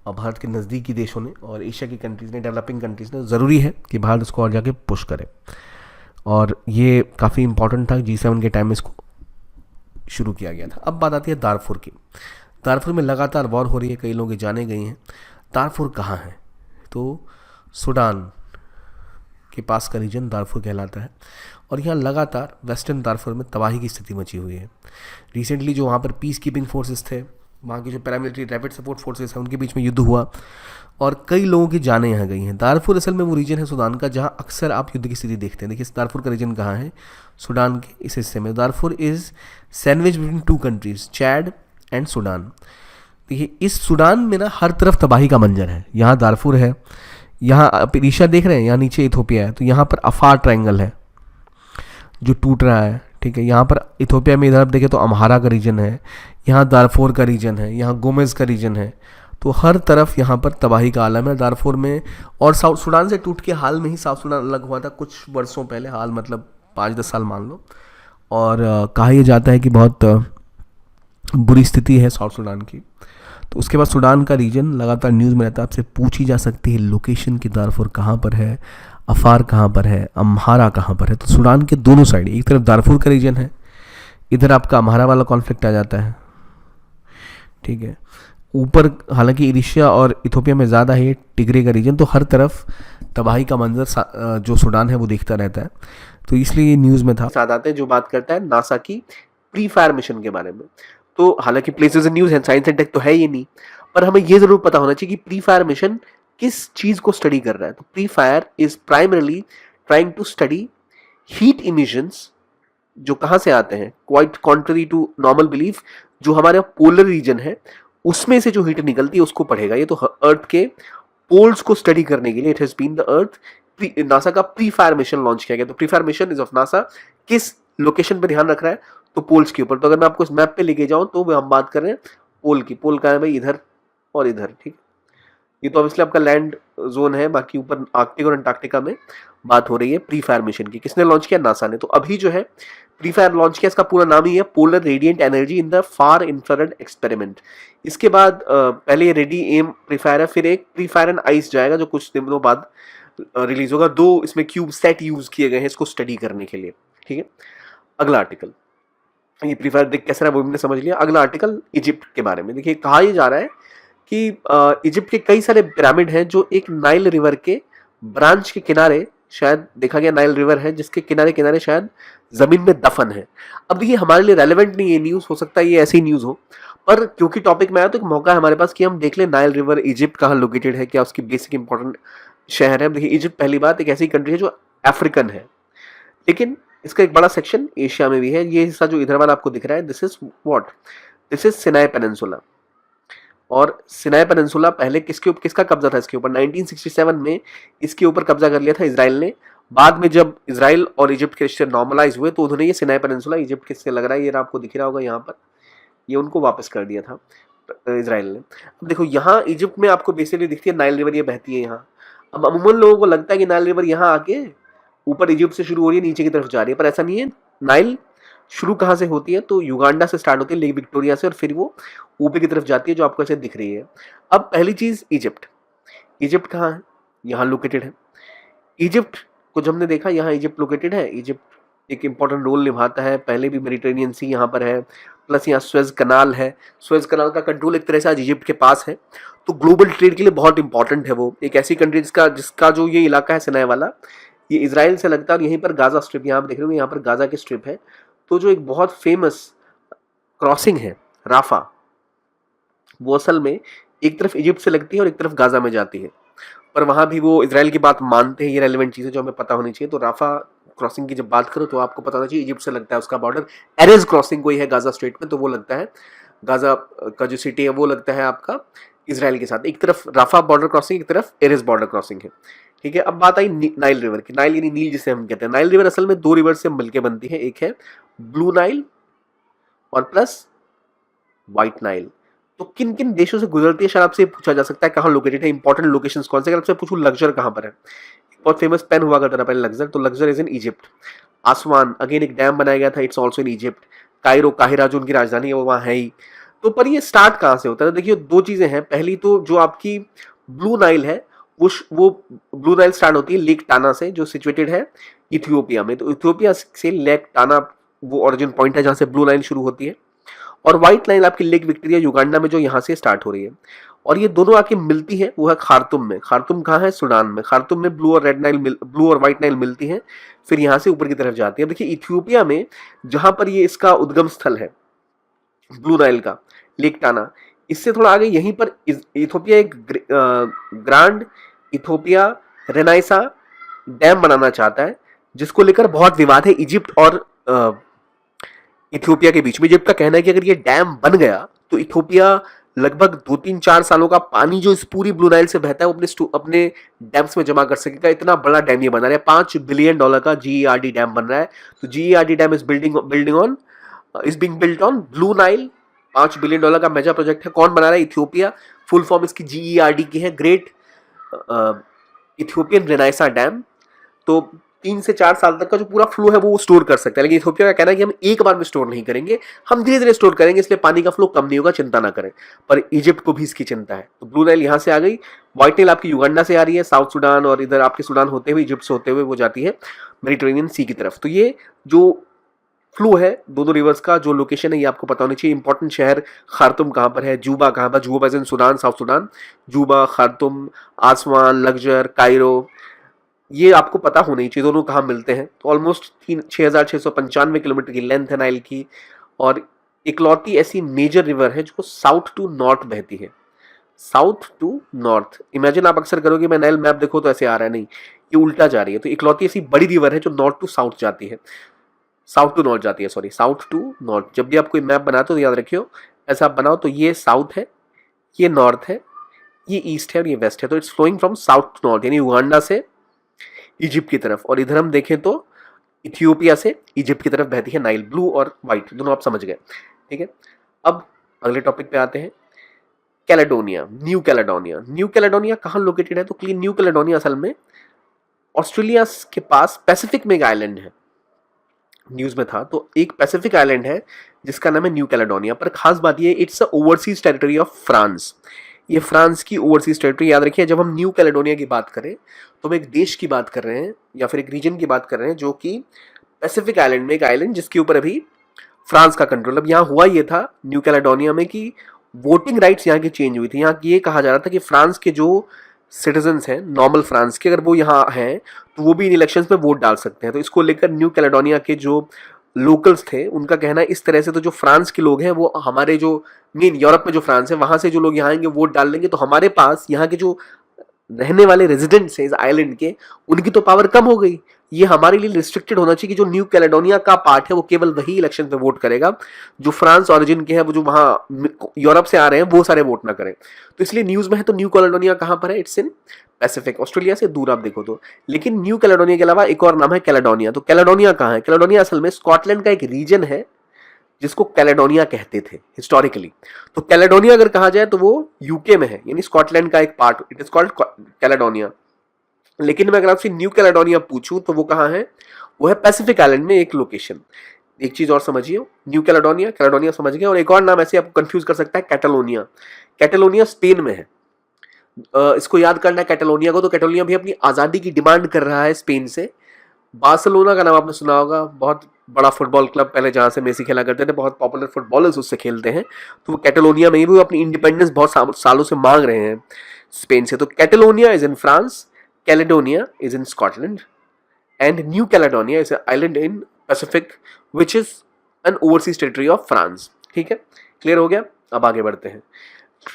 भारत के नज़दीकी देशों ने और एशिया की कंट्रीज़ ने, डेवलपिंग कंट्रीज़ ने। ज़रूरी है कि भारत इसको और जाके पुश करे, और ये काफ़ी इंपॉर्टेंट था। G7 के टाइम में इसको शुरू किया गया था। अब बात आती है दारफुर की। दारफुर में लगातार वॉर हो रही है, कई लोग जाने गए हैं। दारफुर कहाँ है? तो सूडान के पास का रीजन दारफुर कहलाता है, और यहाँ लगातार वेस्टर्न दारफुर में तबाही की स्थिति मची हुई है। रिसेंटली जो वहाँ पर पीस कीपिंग फोर्सेस थे, वहाँ की जो पैरामिलिट्री रैपिड सपोर्ट फोर्सेस हैं, उनके बीच में युद्ध हुआ और कई लोगों की जानें यहाँ गई हैं। दारफुर असल में वो रीजन है सूडान का जहाँ अक्सर आप युद्ध की स्थिति देखते हैं। देखिए दारफुर का रीजन कहाँ है? सूडान के इस हिस्से में। Darfur is sandwich between two countries, Chad and Sudan. देखिए इस सूडान में ना हर तरफ तबाही का मंजर है। यहाँ दारफुर है, यहाँ आप एशिया देख रहे हैं, यहाँ नीचे इथोपिया है, तो यहाँ पर अफार ट्रायंगल है जो टूट रहा है, ठीक है। यहाँ पर इथोपिया में इधर आप देखें तो अम्हारा का रीजन है, यहाँ दारफुर का रीजन है, यहाँ गोमेज का रीजन है। तो हर तरफ यहाँ पर तबाही का आलम है दारफुर में। और साउथ सूडान से टूट के हाल में ही साउथ सूडान अलग हुआ था कुछ वर्षों पहले, हाल मतलब 5-10 साल मान लो। और कहा यह जाता है कि बहुत बुरी स्थिति है साउथ सूडान की। तो उसके बाद सूडान का रीजन लगातार न्यूज़ में रहता है। आपसे पूछी जा सकती है लोकेशन कि दारफुर कहाँ पर है, अफार कहाँ पर है, अम्हारा कहाँ पर है। तो सूडान के दोनों साइड, एक तरफ दारफुर का रीजन है, इधर आपका अम्हारा वाला कॉन्फ्लिक्ट आ जाता है, ठीक है। ऊपर हालांकि इरिशिया और इथोपिया में ज़्यादा है टिग्रे का रीजन, तो हर तरफ तबाही का मंजर जो सूडान है वो दिखता रहता है, तो इसलिए ये न्यूज़ में था। साथ आते हैं जो बात करता है नासा की प्री फायर मिशन के बारे में। तो हालांकि प्लेसेस इन न्यूज़ है, साइंस एंड टेक तो है ही नहीं, पर हमें ये ज़रूर पता होना चाहिए कि प्री फायर मिशन किस चीज़ को स्टडी कर रहा है। तो PREFIRE is primarily trying to study heat emissions जो कहाँ से आते हैं, quite contrary to normal belief, जो हमारा पोलर रीजन है उसमें से जो हीट निकलती है उसको पढ़ेगा ये। तो अर्थ के पोल्स को स्टडी करने के लिए it has been the earth NASA का प्री फायर मिशन लॉन्च किया गया। तो PREFIRE mission is of NASA किस लोकेशन पे ध्यान रख रहा है, तो पोल्स के ऊपर। तो अगर मैं आपको इस मैप पे लेके जाऊं तो हम बात कर रहे हैं पोल की। पोल का है भाई इधर और इधर, ठीक। ये तो ऑब्वियसली आपका लैंड जोन है, बाकी ऊपर आर्कटिक और अंटार्कटिका में बात हो रही है प्री फायर मिशन की। किसने लॉन्च किया? नासा ने। तो अभी जो है प्री फायर लॉन्च किया, इसका पूरा नाम ही है polar radiant energy in the far infrared experiment. इसके बाद पहले ये रेडी एम प्री फायर है, फिर एक प्री फायर एंड आइस जाएगा जो कुछ दिनों बाद रिलीज होगा। 2 इसमें क्यूब सेट यूज किए गए हैं इसको स्टडी करने के लिए, ठीक है। अगला आर्टिकल, ये प्री फायर देख कैसा है वो हमने समझ लिया। अगला आर्टिकल इजिप्ट के बारे में। देखिए कहा यह जा रहा है कि इजिप्ट के कई सारे पिरामिड हैं जो एक नाइल रिवर के ब्रांच के किनारे, शायद देखा गया नाइल रिवर है जिसके किनारे किनारे शायद जमीन में दफन है। अब ये हमारे लिए रेलेवेंट नहीं, ये न्यूज़ हो सकता है ये ऐसी न्यूज़ हो, पर क्योंकि टॉपिक में आया तो एक मौका है हमारे पास कि हम देख लें नाइल रिवर इजिप्ट कहाँ लोकेटेड है, क्या उसकी बेसिक इंपॉर्टेंट शहर है। देखिए इजिप्ट पहली बात एक ऐसी कंट्री है जो अफ्रीकन है, लेकिन इसका एक बड़ा सेक्शन एशिया में भी है। ये हिस्सा जो इधर वाला आपको दिख रहा है, this is what, this is Sinai peninsula. और सिनाई पेनिनसुला पहले किसका कब्जा था इसके ऊपर? 1967 में इसके ऊपर कब्जा कर लिया था इजराइल ने। बाद में जब इजराइल और इजिप्ट के रिश्ते नॉर्मलाइज हुए तो उन्होंने ये सिनाई पेनिनसुला, इजिप्ट किससे लग रहा है ये आपको दिख रहा होगा यहाँ पर, ये उनको वापस कर दिया था इजराइल ने। अब देखो यहाँ इजिप्ट में आपको बेसिकली दिखती है नाइल रिवर, ये बहती है यहाँ। अब अमूमन लोगों को लगता है कि नाइल रिवर यहाँ आके ऊपर इजिप्ट से शुरू हो रही है नीचे की तरफ जा रही है, पर ऐसा नहीं है। नाइल शुरू कहाँ से होती है? तो युगांडा से स्टार्ट होती है, लेक विक्टोरिया से, और फिर वो ऊपर की तरफ जाती है जो आपको ऐसे दिख रही है। अब पहली चीज इजिप्ट, इजिप्ट कहाँ है? यहाँ लोकेटेड है। इजिप्ट को जब हमने देखा यहाँ इजिप्ट लोकेटेड है, इजिप्ट एक इंपॉर्टेंट रोल निभाता है। पहले भी मेडिटेरेनियन सी यहाँ पर है, प्लस यहाँ स्वेज कनाल है। स्वेज कनाल का कंट्रोल एक तरह से आज इजिप्ट के पास है, तो ग्लोबल ट्रेड के लिए बहुत इंपॉर्टेंट है। वो एक ऐसी कंट्री जिसका जो ये इलाका है सिनाई वाला, ये इजराइल से लगता है। और यहीं पर गाजा स्ट्रिप, यहाँ आप देख रहे हो यहाँ पर गाजा की स्ट्रिप है। तो जो एक बहुत फेमस क्रॉसिंग है राफा, वो असल में एक तरफ इजिप्ट से लगती है और एक तरफ गाजा में जाती है, पर वहां भी वो इजराइल की बात मानते हैं। ये रेलेवेंट चीज़ है जो हमें पता होनी चाहिए। तो राफा क्रॉसिंग की जब बात करो तो आपको पता होना चाहिए इजिप्ट से लगता है उसका बॉर्डर। एरेज क्रॉसिंग कोई है गाजा स्ट्रेट में, तो वो लगता है गाजा का जो सिटी है वो लगता है आपका इजराइल के साथ। एक तरफ राफा बॉर्डर क्रॉसिंग, एक तरफ एरेज बॉर्डर क्रॉसिंग है, ठीक है। अब बात आई नाइल रिवर की। नाइल यानी नील जिसे हम कहते हैं। नाइल रिवर असल में 2 रिवर से मिलकर बनती है, एक है ब्लू नाइल और प्लस व्हाइट नाइल। तो किन किन देशों से गुजरती है शायद आपसे पूछा जा सकता है, कहाँ लोकेटेड है, इंपॉर्टेंट लोकेशंस कौन से। अगर आपसे पूछूं लक्जर कहाँ पर है, बहुत फेमस पेन हुआ करता था पहले लक्जर, तो Luxor is in Egypt. आसवान again एक डैम बनाया गया था, it's also in Egypt. Cairo, Cairo जो उनकी राजधानी है वो वहाँ है ही। तो पर ये स्टार्ट कहाँ से होता है? तो देखिए 2 चीजें हैं। पहली तो जो आपकी ब्लू नाइल है वो ब्लू नाइल स्टार्ट होती है लेक टाना से, जो सिचुएटेड है इथियोपिया में। तो इथियोपिया से लेक टाना वो ओरिजिन पॉइंट है जहाँ से ब्लू नाइल शुरू होती है। और व्हाइट नाइल आपकी लेक विक्टोरिया युगांडा में जो यहाँ से स्टार्ट हो रही है। और ये दोनों आके मिलती है वो है खार्तुम में। खार्तुम कहाँ है? सूडान में। खार्तुम में ब्लू और व्हाइट नाइल मिलती हैं, फिर यहाँ से ऊपर की तरफ जाती है। देखिए इथियोपिया में जहाँ पर ये इसका उद्गम स्थल है ब्लू नाइल का, लेक टाना, इससे थोड़ा आगे यहीं पर इथियोपिया एक ग्रांड इथियोपिया रेनाइसा डैम बनाना चाहता है, जिसको लेकर बहुत विवाद है इजिप्ट और इथियोपिया के बीच में। इजिप्ट का कहना है कि अगर ये डैम बन गया तो इथियोपिया लगभग 2-3-4 सालों का पानी जो इस पूरी ब्लू नाइल से बहता है वो अपने डैम्स में जमा कर सकेगा। इतना बड़ा डैम ये बना रहा है। $5 बिलियन का GERD डैम बन रहा है। तो GERD dam is being built on blue Nile. $5 billion का मेगा प्रोजेक्ट है। कौन बना रहा है? इथियोपिया। फुल फॉर्म इसकी GERD की है, ग्रेट इथियोपियन रेनाइसा डैम। तो 3 से 4 साल तक का जो पूरा फ्लो है वो स्टोर कर सकता है। लेकिन इथियोपिया का कहना है कि हम एक बार में स्टोर नहीं करेंगे, हम धीरे धीरे स्टोर करेंगे, इसलिए पानी का फ्लो कम नहीं होगा, चिंता ना करें। पर इजिप्ट को भी इसकी चिंता है। तो ब्लू नाइल यहाँ से आ गई, व्हाइट नाइल आपकी युगांडा से आ रही है, साउथ सूडान और इधर आपके सूडान होते हुए इजिप्ट से होते हुए वो जाती है मेडिटेरेनियन सी की तरफ। तो ये जो फ्लो है दोनों रिवर्स का। जो लोकेशन है ये आपको पता होनी चाहिए। इंपॉर्टेंट शहर खार्तुम कहाँ पर है, जूबा कहाँ पर, जूबा इन सूडान, साउथ सूडान, जूबा, खार्तुम, आसवान, लग्जर, कायरो, ये आपको पता होना ही चाहिए दोनों कहाँ मिलते हैं। तो ऑलमोस्ट 6,695 किलोमीटर की लेंथ है नाइल की, और इकलौती ऐसी मेजर रिवर है जो साउथ टू नॉर्थ बहती है। साउथ टू नॉर्थ, इमेजिन आप अक्सर करोगे, मैं नाइल मैप देखो तो ऐसे आ रहा है, नहीं, ये उल्टा जा रही है। तो इकलौती ऐसी बड़ी रिवर है जो नॉर्थ टू साउथ जाती है, साउथ टू नॉर्थ जाती है, सॉरी, साउथ टू नॉर्थ। जब भी आप कोई मैप बनाते हो तो याद रखियो, ऐसा आप बनाओ तो ये साउथ है, ये नॉर्थ है, ये ईस्ट है और ये वेस्ट है। तो it's flowing from south to north, यानी युगांडा से इजिप्ट की तरफ, और इधर हम देखें तो इथियोपिया से इजिप्ट की तरफ बहती है नाइल। ब्लू और व्हाइट दोनों आप समझ गए, ठीक है। अब अगले टॉपिक पे आते हैं, Caledonia, new Caledonia. New Caledonia कहाँ लोकेटेड है, तो न्यू कैलेडोनिया असल में ऑस्ट्रेलिया के पास पैसिफिक में एक आइलैंड है, न्यूज में था। तो एक पैसिफिक आइलैंड है जिसका नाम है न्यू कैलेडोनिया। पर खास बात ये, it's a overseas territory of France. ये फ्रांस की ओवरसीज टेरिटरी। याद रखिए, जब हम न्यू कैलेडोनिया की बात करें तो हम एक देश की बात कर रहे हैं या फिर एक रीजन की बात कर रहे हैं जो कि पैसिफिक आइलैंड में एक आइलैंड जिसके ऊपर अभी फ्रांस का कंट्रोल। अब यहाँ हुआ ये था न्यू कैलेडोनिया में कि वोटिंग राइट्स यहाँ की चेंज हुई थी। यहाँ ये कहा जा रहा था कि फ्रांस के जो सिटीजन्स हैं, नॉर्मल फ्रांस के, अगर वो यहाँ हैं तो वो भी इन इलेक्शंस में वोट डाल सकते हैं। तो इसको लेकर न्यू कैलेडोनिया के जो लोकल्स थे उनका कहना है इस तरह से तो जो फ्रांस के लोग हैं वो हमारे जो मेन यूरोप में जो फ्रांस है वहाँ से जो लोग यहाँ आएंगे वोट डाल लेंगे, तो हमारे पास यहाँ के जो रहने वाले रेजिडेंट्स हैं इस आइलैंड के, उनकी तो पावर कम हो गई। ये हमारे लिए रिस्ट्रिक्टेड होना चाहिए कि जो न्यू कैलेडोनिया का पार्ट है वो केवल वही इलेक्शन में वोट करेगा, जो फ्रांस ओरिजिन के हैं, वो जो वहाँ यूरोप से आ रहे हैं वो सारे वोट ना करें। तो इसलिए न्यूज़ में है। तो न्यू कैलेडोनिया कहाँ पर है, इट्स इन पैसिफिक, ऑस्ट्रेलिया से दूर आप देखो तो। लेकिन न्यू कैलेडोनिया के अलावा एक और नाम है कैलेडोनिया। तो कैलेडोनिया कहाँ है, कैलेडोनिया असल में स्कॉटलैंड का एक रीजन है जिसको कैलेडोनिया कहते थे हिस्टोरिकली। तो कैलेडोनिया अगर कहा जाए तो वो यूके में है, यानी स्कॉटलैंड का एक part, it is called Caledonia. लेकिन मैं अगर आपसे न्यू कैलेडोनिया पूछूं तो वो कहाँ है, वो है पैसिफिक आइलैंड में एक लोकेशन। एक चीज और समझिए, न्यू कैलेडोनिया, कैलेडोनिया समझ गए, और एक और नाम ऐसे आपको कंफ्यूज कर सकता है, कैटलोनिया। कैटलोनिया स्पेन में है। इसको याद करना है कैटलोनिया को। तो कैटलोनिया भी अपनी आज़ादी की डिमांड कर रहा है स्पेन से। बार्सिलोना का नाम आपने सुना होगा, बहुत बड़ा फुटबॉल क्लब पहले जहाँ से मेसी खेला करते थे, बहुत पॉपुलर फुटबॉलर्स उससे खेलते हैं। तो वो कैटलोनिया में ही वो अपनी इंडिपेंडेंस बहुत सालों से मांग रहे हैं स्पेन से। तो Catalonia is in France, Caledonia is in Scotland, and new Caledonia is island in Pacific which is an overseas territory of France. ठीक है, क्लियर हो गया। अब आगे बढ़ते हैं।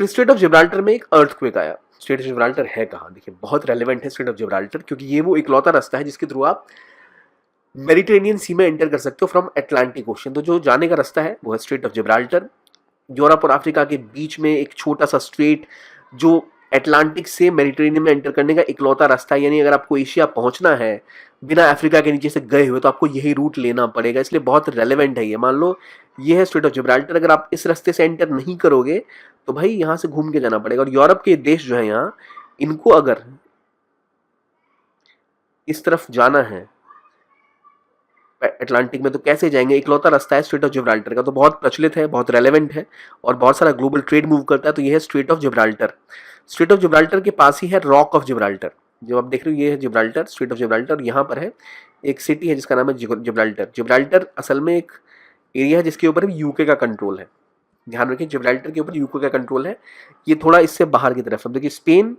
स्ट्रेट ऑफ जिब्राल्टर में एक अर्थक्वेक आया। स्ट्रेट ऑफ जिब्राल्टर है कहाँ, देखिए बहुत रेलेवेंट है स्ट्रेट ऑफ जिब्राल्टर, क्योंकि ये वो इकलौता रास्ता है जिसके थ्रू आप मेडिटेरेनियन सी में एंटर कर सकते हो फ्रॉम अटलांटिक ओशन। तो जो जाने का रास्ता है वो है स्ट्रेट ऑफ जिब्राल्टर। यूरोप और अफ्रीका के बीच में एक छोटा सा स्ट्रेट जो अटलांटिक से मेडिटेरेनियन में एंटर करने का इकलौता रास्ता है। यानी अगर आपको एशिया पहुंचना है बिना अफ्रीका के नीचे से गए हुए तो आपको यही रूट लेना पड़ेगा, इसलिए बहुत रेलेवेंट है ये। मान लो ये है स्ट्रेट ऑफ जिब्राल्टर, अगर आप इस रास्ते से एंटर नहीं करोगे तो भाई यहाँ से घूम के जाना पड़ेगा। और यूरोप के देश जो है यहाँ, इनको अगर इस तरफ जाना है अटलांटिक में तो कैसे जाएंगे, इकलौता रास्ता है स्ट्रेट ऑफ जिब्राल्टर का। तो बहुत प्रचलित है, बहुत रेलेवेंट है और बहुत सारा ग्लोबल ट्रेड मूव करता है। तो ये है straight of Gibraltar. Straight of Gibraltar के पास ही है रॉक ऑफ जिब्राल्टर। जो आप देख रहे हो ये है जिब्राल्टर, स्ट्रेट ऑफ जिब्राल्टर। यहाँ पर है एक सिटी है जिसका नाम है जिब्राल्टर। जिब्राल्टर असल में एक एरिया है जिसके ऊपर यूके का कंट्रोल है। ध्यान रखिए, जिब्राल्टर के ऊपर यूके का कंट्रोल है। ये थोड़ा इससे बाहर की तरफ, अब देखिए स्पेन,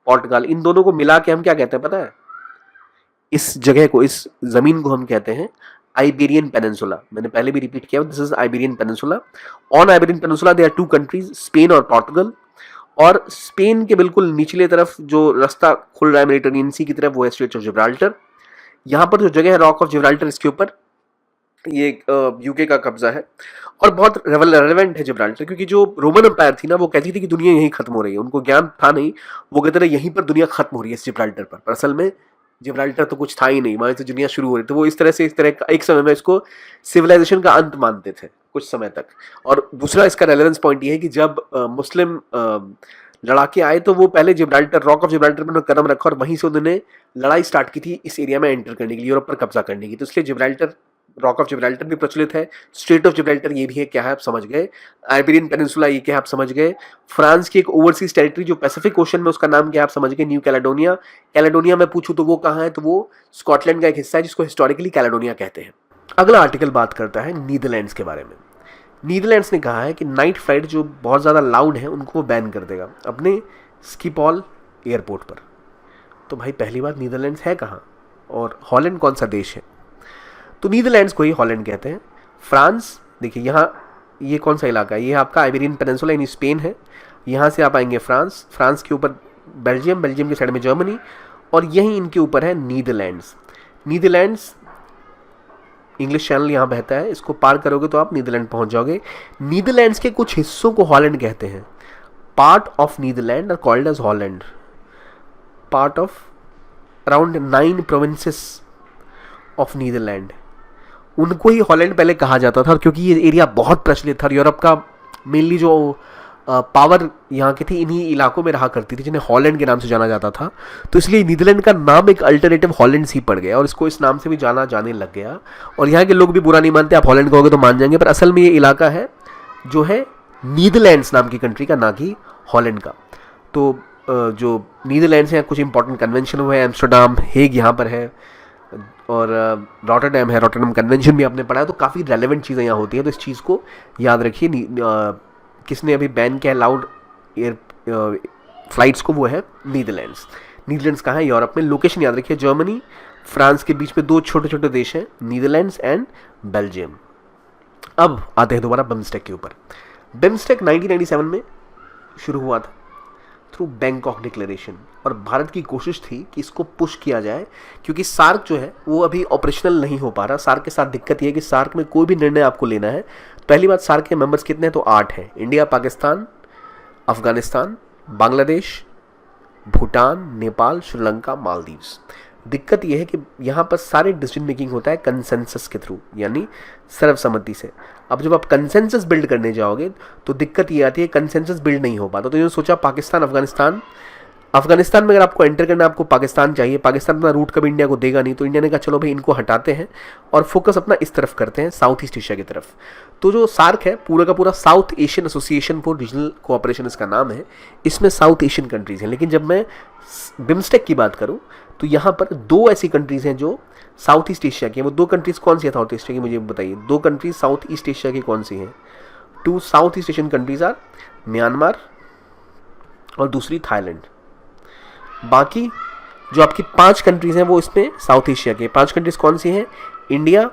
पोर्टुगाल, इन दोनों को मिला के हम क्या कहते हैं पता है, इस जगह को, इस जमीन को हम कहते हैं आइबेरियन पेनिनसुला। मैंने पहले भी रिपीट किया, this is Iberian peninsula. On Iberian peninsula there are two countries, Spain और पोर्टुगल। और स्पेन के बिल्कुल निचले तरफ जो रास्ता खुल रहा है मेडिटेरेनियन सी की तरफ वो है स्ट्रेट ऑफ जिब्राल्टर। यहाँ पर जो जगह है रॉक ऑफ जिब्राल्टर, इसके ऊपर ये यूके का कब्जा है। और बहुत रेलेवेंट है जिब्राल्टर, क्योंकि जो रोमन एम्पायर थी ना वो कहती थी कि दुनिया यहीं खत्म हो रही है। उनको ज्ञान था नहीं, वो कहते रहे यहीं पर दुनिया खत्म हो रही है इस जिब्राल्टर पर असल में जिब्राल्टर तो कुछ था ही नहीं, वहां से दुनिया शुरू हो रही। तो वो इस तरह का एक समय में इसको सिविलाइजेशन का अंत मानते थे कुछ समय तक। और दूसरा इसका रेलेवेंस पॉइंट ये है कि जब मुस्लिम लड़ाके आए तो वो पहले जिब्राल्टर, रॉक ऑफ जिब्राल्टर में कदम रखा और वहीं से उन्होंने लड़ाई स्टार्ट की थी इस एरिया में एंटर करने के लिए, यूरोप पर कब्जा करने की। तो इसलिए जिब्राल्टर, रॉक ऑफ जिब्राल्टर भी प्रचलित है। स्ट्रेट ऑफ जिब्राल्टर ये भी है, क्या है आप समझ गए। आइबेरियन पेनिनसुला ये क्या है आप समझ गए। फ्रांस की एक ओवरसीज टेरिटरी जो पैसिफिक ओशन में, उसका नाम क्या है आप समझ गए, न्यू कैलेडोनिया। कैलेडोनिया में पूछूं तो वो कहाँ है, तो वो स्कॉटलैंड का एक हिस्सा है जिसको हिस्टोरिकली कैलेडोनिया कहते हैं। अगला आर्टिकल बात करता है नीदरलैंड्स के बारे में। नीदरलैंड्स ने कहा है कि नाइट फ्लाइट जो बहुत ज़्यादा लाउड है उनको वो बैन कर देगा अपने स्किपॉल एयरपोर्ट पर। तो भाई पहली बात, नीदरलैंड्स है कहाँ और हॉलैंड कौन सा देश है? तो नीदरलैंड्स को ही हॉलैंड कहते हैं। फ्रांस, देखिए यहाँ ये कौन सा इलाका है, ये आपका आइबेरियन पेनिनसुला यानी स्पेन है। यहाँ से आप आएंगे फ्रांस, फ्रांस के ऊपर बेल्जियम, बेल्जियम के साइड में जर्मनी, और यहीं इनके ऊपर है नीदरलैंड्स। नीदरलैंड्स इंग्लिश चैनल यहाँ बहता है, इसको पार करोगे तो आप नीदरलैंड पहुँच जाओगे। नीदरलैंड्स के कुछ हिस्सों को हॉलैंड कहते हैं। Part of Netherlands are called as Holland. Part of around 9 provinces of Netherlands, उनको ही हॉलैंड पहले कहा जाता था, क्योंकि ये एरिया बहुत प्रचलित था। यूरोप का मेनली जो पावर यहाँ की थी इन्हीं इलाकों में रहा करती थी, जिन्हें हॉलैंड के नाम से जाना जाता था। तो इसलिए नीदरलैंड का नाम एक अल्टरनेटिव हॉलैंड ही पड़ गया और इसको इस नाम से भी जाना जाने लग गया। और यहाँ के लोग भी बुरा नहीं मानते, आप हॉलैंड कहोगे तो मान जाएंगे, पर असल में ये इलाका है जो है नीदरलैंड्स नाम की कंट्री का, ना कि हॉलैंड का। तो जो नीदरलैंड्स हैं, कुछ इंपॉर्टेंट कन्वेंशन हुए हैं, एम्स्टरडम, हेग यहाँ पर है, और रॉटरडैम है, रॉटरडैम कन्वेंशन भी आपने पढ़ा है। तो काफ़ी रेलेवेंट चीज़ें यहाँ होती हैं, तो इस चीज़ को याद रखिए। किसने अभी बैन किया है लाउड एयर फ्लाइट्स को, वो है नीदरलैंड्स। नीदरलैंड्स कहाँ है? यूरोप में। लोकेशन याद रखिए, जर्मनी फ्रांस के बीच में 2 छोटे छोटे देश हैं, नीदरलैंड्स एंड बेल्जियम। अब आते हैं दोबारा बिम्स्टेक के ऊपर। बिम्स्टेक 1997 में शुरू हुआ था थ्रू बैंकॉक डिक्लेरेशन, और भारत की कोशिश थी कि इसको पुश किया जाए, क्योंकि सार्क जो है वो अभी ऑपरेशनल नहीं हो पा रहा। सार्क के साथ दिक्कत ये है कि सार्क में कोई भी निर्णय आपको लेना है, पहली बात सार्क के मेंबर्स कितने हैं? तो 8 हैं। इंडिया, पाकिस्तान, अफगानिस्तान, बांग्लादेश, भूटान, नेपाल, श्रीलंका, मालदीव्स। दिक्कत यह है कि यहाँ पर सारे डिसीजन मेकिंग होता है कंसेंसस के थ्रू, यानी सर्वसम्मति से। अब जब आप कंसेंसस बिल्ड करने जाओगे तो दिक्कत ये आती है कंसेंसस बिल्ड नहीं हो पाता। तो इन्होंने सोचा पाकिस्तान, अफगानिस्तान में अगर आपको एंटर करना है, आपको पाकिस्तान चाहिए, पाकिस्तान अपना रूट कभी इंडिया को देगा नहीं, तो इंडिया ने कहा चलो भाई इनको हटाते हैं और फोकस अपना इस तरफ करते हैं, साउथ ईस्ट एशिया की तरफ। तो जो सार्क है पूरा का पूरा south Asian association for regional cooperation इसका नाम है, इसमें साउथ एशियन कंट्रीज हैं। लेकिन जब मैं बिम्स्टेक की बात करूँ तो यहाँ पर 2 ऐसी कंट्रीज हैं जो साउथ ईस्ट एशिया की हैं। वो 2 कंट्रीज कौन सी है साउथ ईस्ट एशिया की, मुझे बताइए। 2 कंट्रीज साउथ ईस्ट एशिया की कौन सी हैं? 2 south east Asian countries are Myanmar और दूसरी थाईलैंड। बाकी जो आपकी 5 कंट्रीज हैं वो इसमें साउथ एशिया के 5 कंट्रीज कौन सी हैं? India,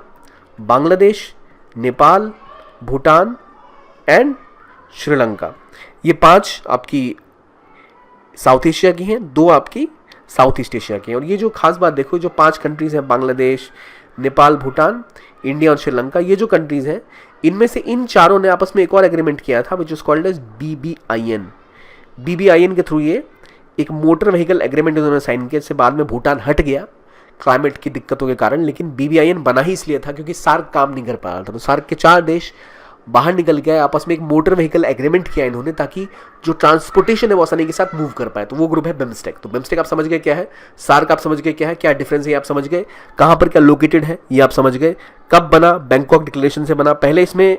Bangladesh, Nepal, Bhutan and Sri Lanka. ये 5 आपकी साउथ एशिया की हैं, 2 आपकी साउथ ईस्ट एशिया की हैं। और ये जो खास बात देखो, जो 5 कंट्रीज हैं, बांग्लादेश, नेपाल, भूटान, इंडिया और श्रीलंका, ये जो कंट्रीज हैं इनमें से इन चारों ने आपस में एक और एग्रीमेंट किया था which is called as BBIN। BBIN के थ्रू ये एक मोटर व्हीकल एग्रीमेंट उन्होंने साइन किया, जिससे बाद में भूटान हट गया क्लाइमेट की दिक्कतों के कारण। लेकिन BBIN बना ही इसलिए था क्योंकि सार्क काम नहीं कर पा रहा था। तो सार्क के 4 देश बाहर निकल गए, आपस में एक मोटर व्हीकल एग्रीमेंट किया इन्होंने, ताकि जो ट्रांसपोर्टेशन है वो आसानी के साथ मूव कर पाए। तो वो ग्रुप है बिम्स्टेक। तो बिम्स्टेक आप समझ गए क्या है, सार्क आप समझ गए क्या है, क्या डिफरेंस है आप समझ गए, कहाँ पर क्या लोकेटेड है ये आप समझ गए, कब बना, बैंकॉक डिक्लेरेशन से बना। पहले इसमें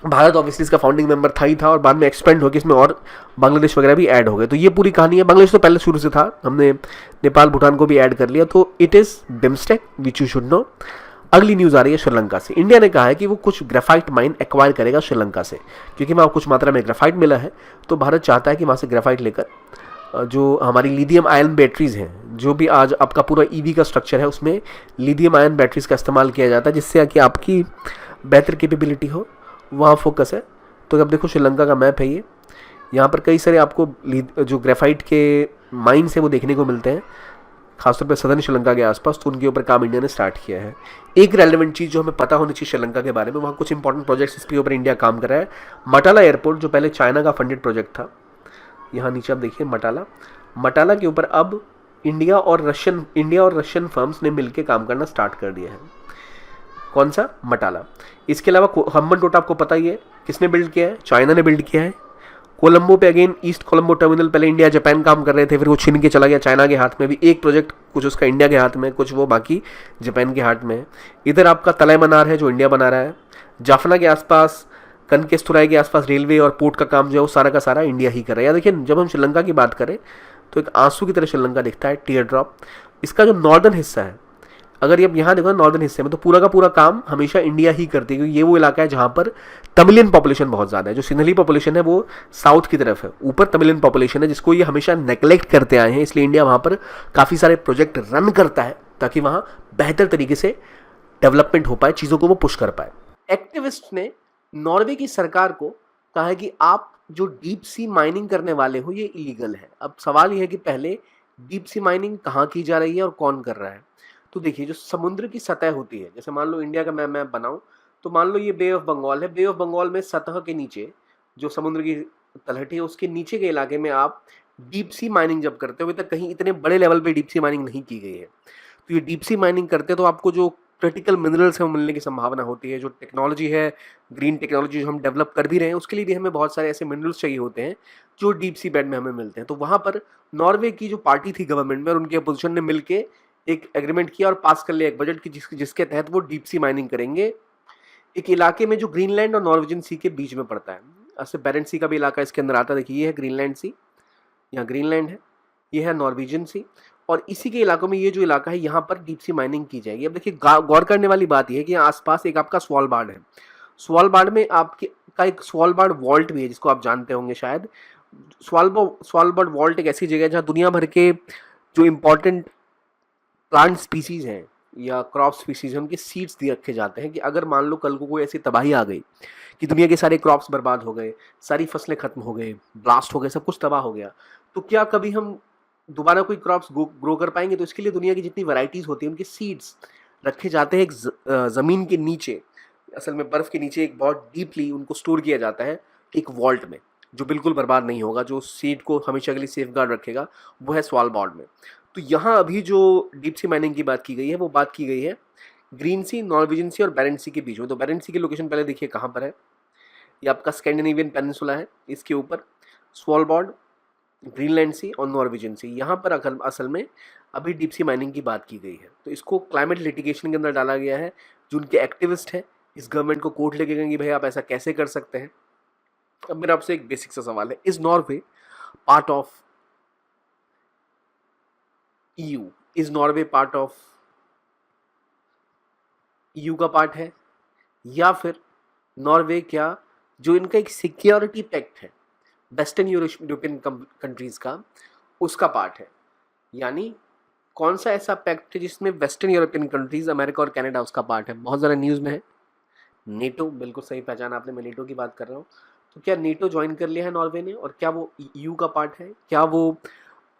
भारत ऑब्वियसली इसका फाउंडिंग मेंबर था ही था, और बाद में एक्सपेंड हो गया, इसमें और बांग्लादेश वगैरह भी ऐड हो गए। तो ये पूरी कहानी है। बांग्लादेश तो पहले शुरू से था, हमने नेपाल, भूटान को भी ऐड कर लिया। तो it is BIMSTEC which you should know. अगली न्यूज़ आ रही है श्रीलंका से। इंडिया ने कहा है कि वो कुछ ग्रेफाइट माइन एक्वायर करेगा श्रीलंका से, क्योंकि वहाँ कुछ मात्रा में ग्रेफाइट मिला है। तो भारत चाहता है कि वहाँ से ग्रेफाइट लेकर जो हमारी लिथियम आयन बैटरीज हैं, जो भी आज आपका पूरा ईवी का स्ट्रक्चर है उसमें लिथियम आयन बैटरीज का इस्तेमाल किया जाता है, जिससे कि आपकी बेहतर कैपेबिलिटी हो, वहाँ फोकस है। तो अब देखो श्रीलंका का मैप है ये, यहाँ पर कई सारे आपको जो ग्रेफाइट के माइंस हैं वो देखने को मिलते हैं, खासतौर पर सदर्न श्रीलंका के आसपास। तो उनके ऊपर काम इंडिया ने स्टार्ट किया है। एक रेलेवेंट चीज़ जो हमें पता होनी चाहिए श्रीलंका के बारे में, वहाँ कुछ इंपॉर्टेंट प्रोजेक्ट्स इसके ऊपर इंडिया काम कर रहा है। मटाला एयरपोर्ट जो पहले चाइना का फंडेड प्रोजेक्ट था, यहाँ नीचे आप देखिए मटाला के ऊपर अब इंडिया और रशियन फर्म्स ने मिलकर काम करना स्टार्ट कर दिया है। कौन सा? मटाला। इसके अलावा हम्बनटोटा आपको पता ही है किसने बिल्ड किया है, चाइना ने बिल्ड किया है। कोलंबो पे अगेन ईस्ट कोलंबो टर्मिनल पहले इंडिया जापान काम कर रहे थे, फिर वो छीन के चला गया चाइना के हाथ में। भी एक प्रोजेक्ट कुछ उसका इंडिया के हाथ में, कुछ वो बाकी जापान के हाथ में है। इधर आपका तलाई मनार है जो इंडिया बना रहा है। जाफना के आसपास, कनकेस्तुराई के आसपास रेलवे और पोर्ट का काम जो है वो सारा का सारा इंडिया ही कर रहा है। देखिए जब हम श्रीलंका की बात करें तो एक आंसू की तरह श्रीलंका दिखता है, टीयर ड्रॉप। इसका जो नॉर्दर्न हिस्सा है अगर ये यहाँ देखो नॉर्दर्न हिस्से में, तो पूरा का पूरा काम हमेशा इंडिया ही करती है, क्योंकि ये वो इलाका है जहाँ पर तमिलियन पॉपुलेशन बहुत ज़्यादा है। जो सिंहली पॉपुलेशन है वो साउथ की तरफ है, ऊपर तमिलियन पॉपुलेशन है, जिसको ये हमेशा नेग्लेक्ट करते आए हैं। इसलिए इंडिया वहाँ पर काफ़ी सारे प्रोजेक्ट रन करता है ताकि वहाँ बेहतर तरीके से डेवलपमेंट हो पाए, चीज़ों को वो पुश कर पाए। एक्टिविस्ट ने नॉर्वे की सरकार को कहा है कि आप जो डीप सी माइनिंग करने वाले हो ये इलीगल है। अब सवाल ये है कि पहले डीप सी माइनिंग कहाँ की जा रही है और कौन कर रहा है। तो देखिए, जो समुद्र की सतह होती है, जैसे मान लो इंडिया का मैप बनाऊं, तो मान लो ये बे ऑफ बंगाल है। बे ऑफ बंगाल में सतह के नीचे जो समुद्र की तलहटी है उसके नीचे के इलाके में आप डीप सी माइनिंग जब करते हो, अभी तक कहीं इतने बड़े लेवल पे डीप सी माइनिंग नहीं की गई है। तो ये डीप सी माइनिंग करते हैं तो आपको जो क्रिटिकल मिनरल्स हैं वो मिलने की संभावना होती है। जो टेक्नोलॉजी है, ग्रीन टेक्नोलॉजी जो हम डेवलप कर भी रहे हैं, उसके लिए भी हमें बहुत सारे ऐसे मिनरल्स चाहिए होते हैं जो डीप सी बेड में हमें मिलते हैं। तो वहाँ पर नॉर्वे की जो पार्टी थी गवर्नमेंट में और उनके अपोजिशन ने मिलकर एक एग्रीमेंट किया और पास कर लिया एक बजट की, जिसके तहत वो डीप सी माइनिंग करेंगे एक इलाके में जो ग्रीनलैंड और नॉर्वेजियन सी के बीच में पड़ता है। ऐसे बैरेंट सी का भी इलाका इसके अंदर आता है। देखिए, ये है ग्रीनलैंड सी, यहाँ ग्रीनलैंड है, ये है नॉर्वेजियन सी, और इसी के इलाकों में ये जो इलाका है यहाँ पर डीप सी माइनिंग की जाएगी। अब देखिए, गौर करने वाली बात यह है कि यहाँ आसपास एक आपका स्वालबार्ड है। स्वालबार्ड में आपके का एक स्वालबार्ड वॉल्ट भी है, जिसको आप जानते होंगे शायद। स्वालबार्ड वॉल्ट एक ऐसी जगह है जहाँ दुनिया भर के जो इम्पोर्टेंट प्लांट स्पीसीज हैं या क्रॉप स्पीसीज हैं उनके सीड्स दिए रखे जाते हैं कि अगर मान लो कल को कोई ऐसी तबाही आ गई कि दुनिया के सारे क्रॉप्स बर्बाद हो गए, सारी फसलें खत्म हो गए, ब्लास्ट हो गए, सब कुछ तबाह हो गया, तो क्या कभी हम दोबारा कोई क्रॉप्स ग्रो कर पाएंगे? तो इसके लिए दुनिया की जितनी वैरायटीज होती हैं उनके सीड्स रखे जाते हैं एक ज़मीन के नीचे, असल में बर्फ़ के नीचे, एक बहुत डीपली उनको स्टोर किया जाता है एक वॉल्ट में, जो बिल्कुल बर्बाद नहीं होगा, जो सीड को हमेशा के लिए सेफ गार्ड रखेगा, वो है स्वालबार्ड में। तो यहाँ अभी जो डीप सी माइनिंग की बात की गई है वो बात की गई है ग्रीन सी, नॉर्वेजियन सी और बैरेंट सी के बीच में। तो बैरेंट सी की लोकेशन पहले देखिए कहाँ पर है। ये आपका स्कैंडिनेवियन पेनिनसुला है, इसके ऊपर स्वालबार्ड, ग्रीनलैंड सी और नॉर्वेजियन सी, यहाँ पर असल में अभी डीप सी माइनिंग की बात की गई है। तो इसको क्लाइमेट लिटिगेशन के अंदर डाला गया है। जो उनके एक्टिविस्ट हैं इस गवर्नमेंट को कोर्ट लेके गए कि भाई आप ऐसा कैसे कर सकते हैं। अब मेरा आपसे एक बेसिक सा सवाल है, is Norway part of EU? Is Norway part of EU का पार्ट है, या फिर नॉर्वे क्या जो इनका एक सिक्योरिटी पैक्ट है वेस्टर्न यूरोपियन कंट्रीज का, उसका पार्ट है? यानी कौन सा ऐसा पैक्ट है जिसमें वेस्टर्न यूरोपियन कंट्रीज, अमेरिका और कनाडा उसका पार्ट है? बहुत ज़्यादा न्यूज़ में है। नेटो, बिल्कुल सही पहचाना आपने, मैं नेटो की बात कर रहा हूँ। तो क्या नेटो ज्वाइन कर लिया है नॉर्वे ने, और क्या वो EU का पार्ट है? क्या वो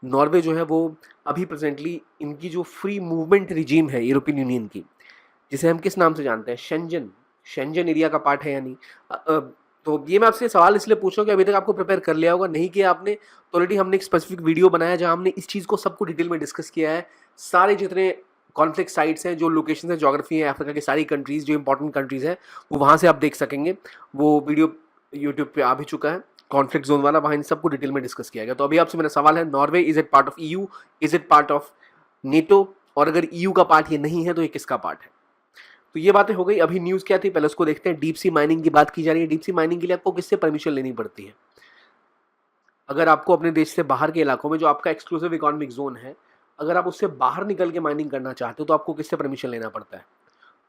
नॉर्वे जो है वो अभी प्रेजेंटली इनकी जो फ्री मूवमेंट रिजीम है यूरोपियन यूनियन की, जिसे हम किस नाम से जानते हैं, शेंजन एरिया का पार्ट है या नहीं? तो ये मैं आपसे सवाल इसलिए पूछ रहा हूँ कि अभी तक आपको प्रिपेयर कर लिया होगा, नहीं किया आपने तो ऑलरेडी हमने एक स्पेसिफिक वीडियो बनाया जहाँ हमने इस चीज़ को सबको डिटेल में डिस्कस किया है। सारे जितने कॉन्फ्लिक्ट साइट्स हैं, जो लोकेशन है, जोग्राफी है, अफ्रीका की सारी कंट्रीज़ जो इंपॉर्टेंट कंट्रीज़ हैं, वो वहाँ से आप देख सकेंगे। वो वीडियो यूट्यूब पे आ भी चुका है, कॉन्फ्लिक्ट जोन वाला, वहाँ इन सबको डिटेल में डिस्कस किया गया। तो अभी आपसे मेरा सवाल है, Norway is it part of EU, is it part of NATO, और अगर EU का पार्ट ये नहीं है तो ये किसका पार्ट है? तो ये बातें हो गई। अभी न्यूज़ क्या थी पहले उसको देखते हैं। डीप सी माइनिंग की बात की जा रही है। डीप सी माइनिंग के लिए आपको किससे परमिशन लेनी पड़ती है? अगर आपको अपने देश से बाहर के इलाकों में जो आपका एक्सक्लूसिव इकोनॉमिक जोन है, अगर आप उससे बाहर निकल के माइनिंग करना चाहते हो तो आपको किससे परमिशन लेना पड़ता है?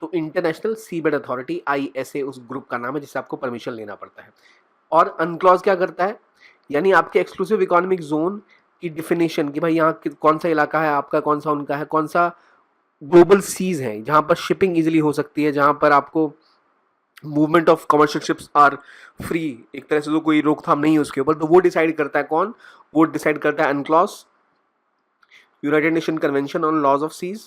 तो इंटरनेशनल सीबेड अथॉरिटी, ISA उस ग्रुप का नाम है जिससे आपको परमिशन लेना पड़ता है। और अनक्लॉज क्या करता है, यानी आपके एक्सक्लूसिव इकोनॉमिक जोन की डिफिनेशन कि भाई यहाँ कौन सा इलाका है आपका, कौन सा उनका है, कौन सा ग्लोबल सीज है जहाँ पर शिपिंग इजीली हो सकती है, जहाँ पर आपको movement of commercial ships are free, एक तरह से तो कोई रोकथाम नहीं है उसके ऊपर, तो वो डिसाइड करता है कौन? वो डिसाइड करता है UNCLOS, United Nations convention on laws of seas,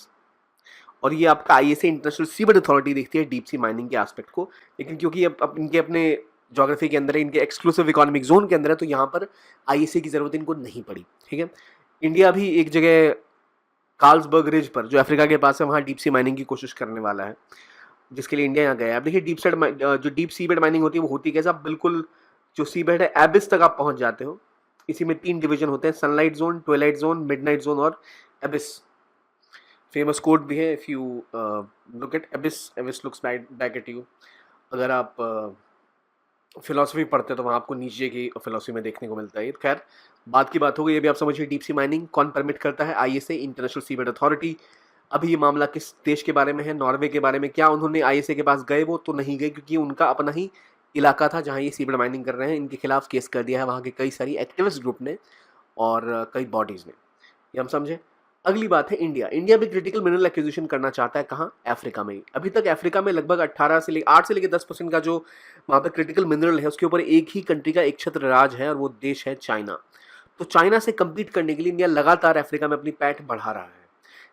और ये आपका ISA इंटरनेशनल सीबेड अथॉरिटी देखती है डीप सी माइनिंग के एस्पेक्ट को। लेकिन क्योंकि अब इनके अपने ज्योग्राफी के अंदर है, इनके एक्सक्लूसिव इकोनॉमिक जोन के अंदर है, तो यहाँ पर ISA की ज़रूरत इनको नहीं पड़ी। ठीक है, इंडिया भी एक जगह कार्ल्सबर्ग रिज पर जो अफ्रीका के पास है वहाँ डीप सी माइनिंग की कोशिश करने वाला है, जिसके लिए इंडिया यहाँ गया है। अब देखिए जो डीप सीबेड माइनिंग होती है वो होती कैसे? आप बिल्कुल जो सीबेड है एबिस तक आप पहुँच जाते हो। इसी में 3 डिवीजन होते हैं, sunlight zone, twilight zone, midnight zone और एबिस। फेमस कोड भी है, if you look at एबिस, एबिस looks back at you. अगर आप फिलॉसफी पढ़ते हैं तो वहाँ आपको नीचे की फिलॉसफी में देखने को मिलता है। खैर, बात की बात हो गई, ये भी आप समझिए डीप सी माइनिंग कौन परमिट करता है? ISA international seabed authority. अभी ये मामला किस देश के बारे में है, नॉर्वे के बारे में। क्या उन्होंने आईएसए के पास गए? वो तो नहीं गए, क्योंकि उनका अपना ही इलाका था जहाँ ये सीबेड माइनिंग कर रहे हैं। इनके खिलाफ केस कर दिया है वहाँ के कई सारी एक्टिविस्ट ग्रुप ने और कई बॉडीज़ ने। ये हम समझे। अगली बात है इंडिया। इंडिया भी क्रिटिकल मिनरल एक्विजिशन करना चाहता है। कहाँ? अफ्रीका में ही। अभी तक अफ्रीका में लगभग 8 से लेकर 10% का जो वहाँ पे क्रिटिकल मिनरल है, उसके ऊपर एक ही कंट्री का एक छत्र राज है, और वो देश है चाइना। तो चाइना से कम्पीट करने के लिए इंडिया लगातार अफ्रीका में अपनी पैठ बढ़ा रहा है।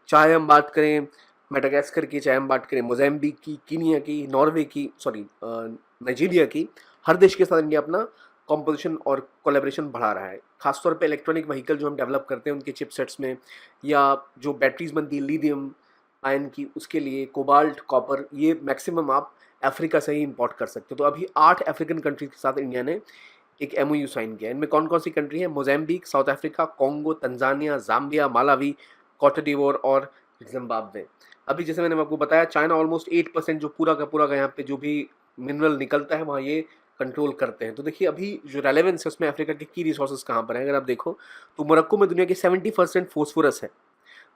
चाहे हम बात करें मेडागास्कर की, चाहे हम बात करें मोज़ाम्बिक की, कीनिया की, नॉर्वे की, नाइजीरिया की, हर देश के साथ इंडिया अपना कॉम्पोजिशन और कोलैबोरेशन बढ़ा रहा है। खासतौर पे इलेक्ट्रॉनिक व्हीकल जो हम डेवलप करते हैं उनके चिपसेट्स में, या जो बैटरीज बनती है लिथियम आयन की, उसके लिए कोबाल्ट, कॉपर, ये मैक्सिमम आप अफ्रीका से ही इंपोर्ट कर सकते हो। तो अभी 8 अफ्रीकन कंट्रीज के साथ इंडिया ने एक एमओयू साइन किया है। इनमें कौन कौन सी कंट्री है? Mozambique, South Africa, Congo, Tanzania, Zambia, Malawi, Cote d'Ivoire और जिम्बाब्वे। अभी जैसे मैंने आपको बताया, चाइना ऑलमोस्ट 8% जो पूरा का यहाँ पे जो भी मिनरल निकलता है वहाँ ये कंट्रोल करते हैं। तो देखिए अभी जो रेलेवेंस है उसमें अफ्रीका के की रिसोर्सेज कहाँ पर है। अगर आप देखो तो मोरक्को में दुनिया की 70% फोस्फोरस है,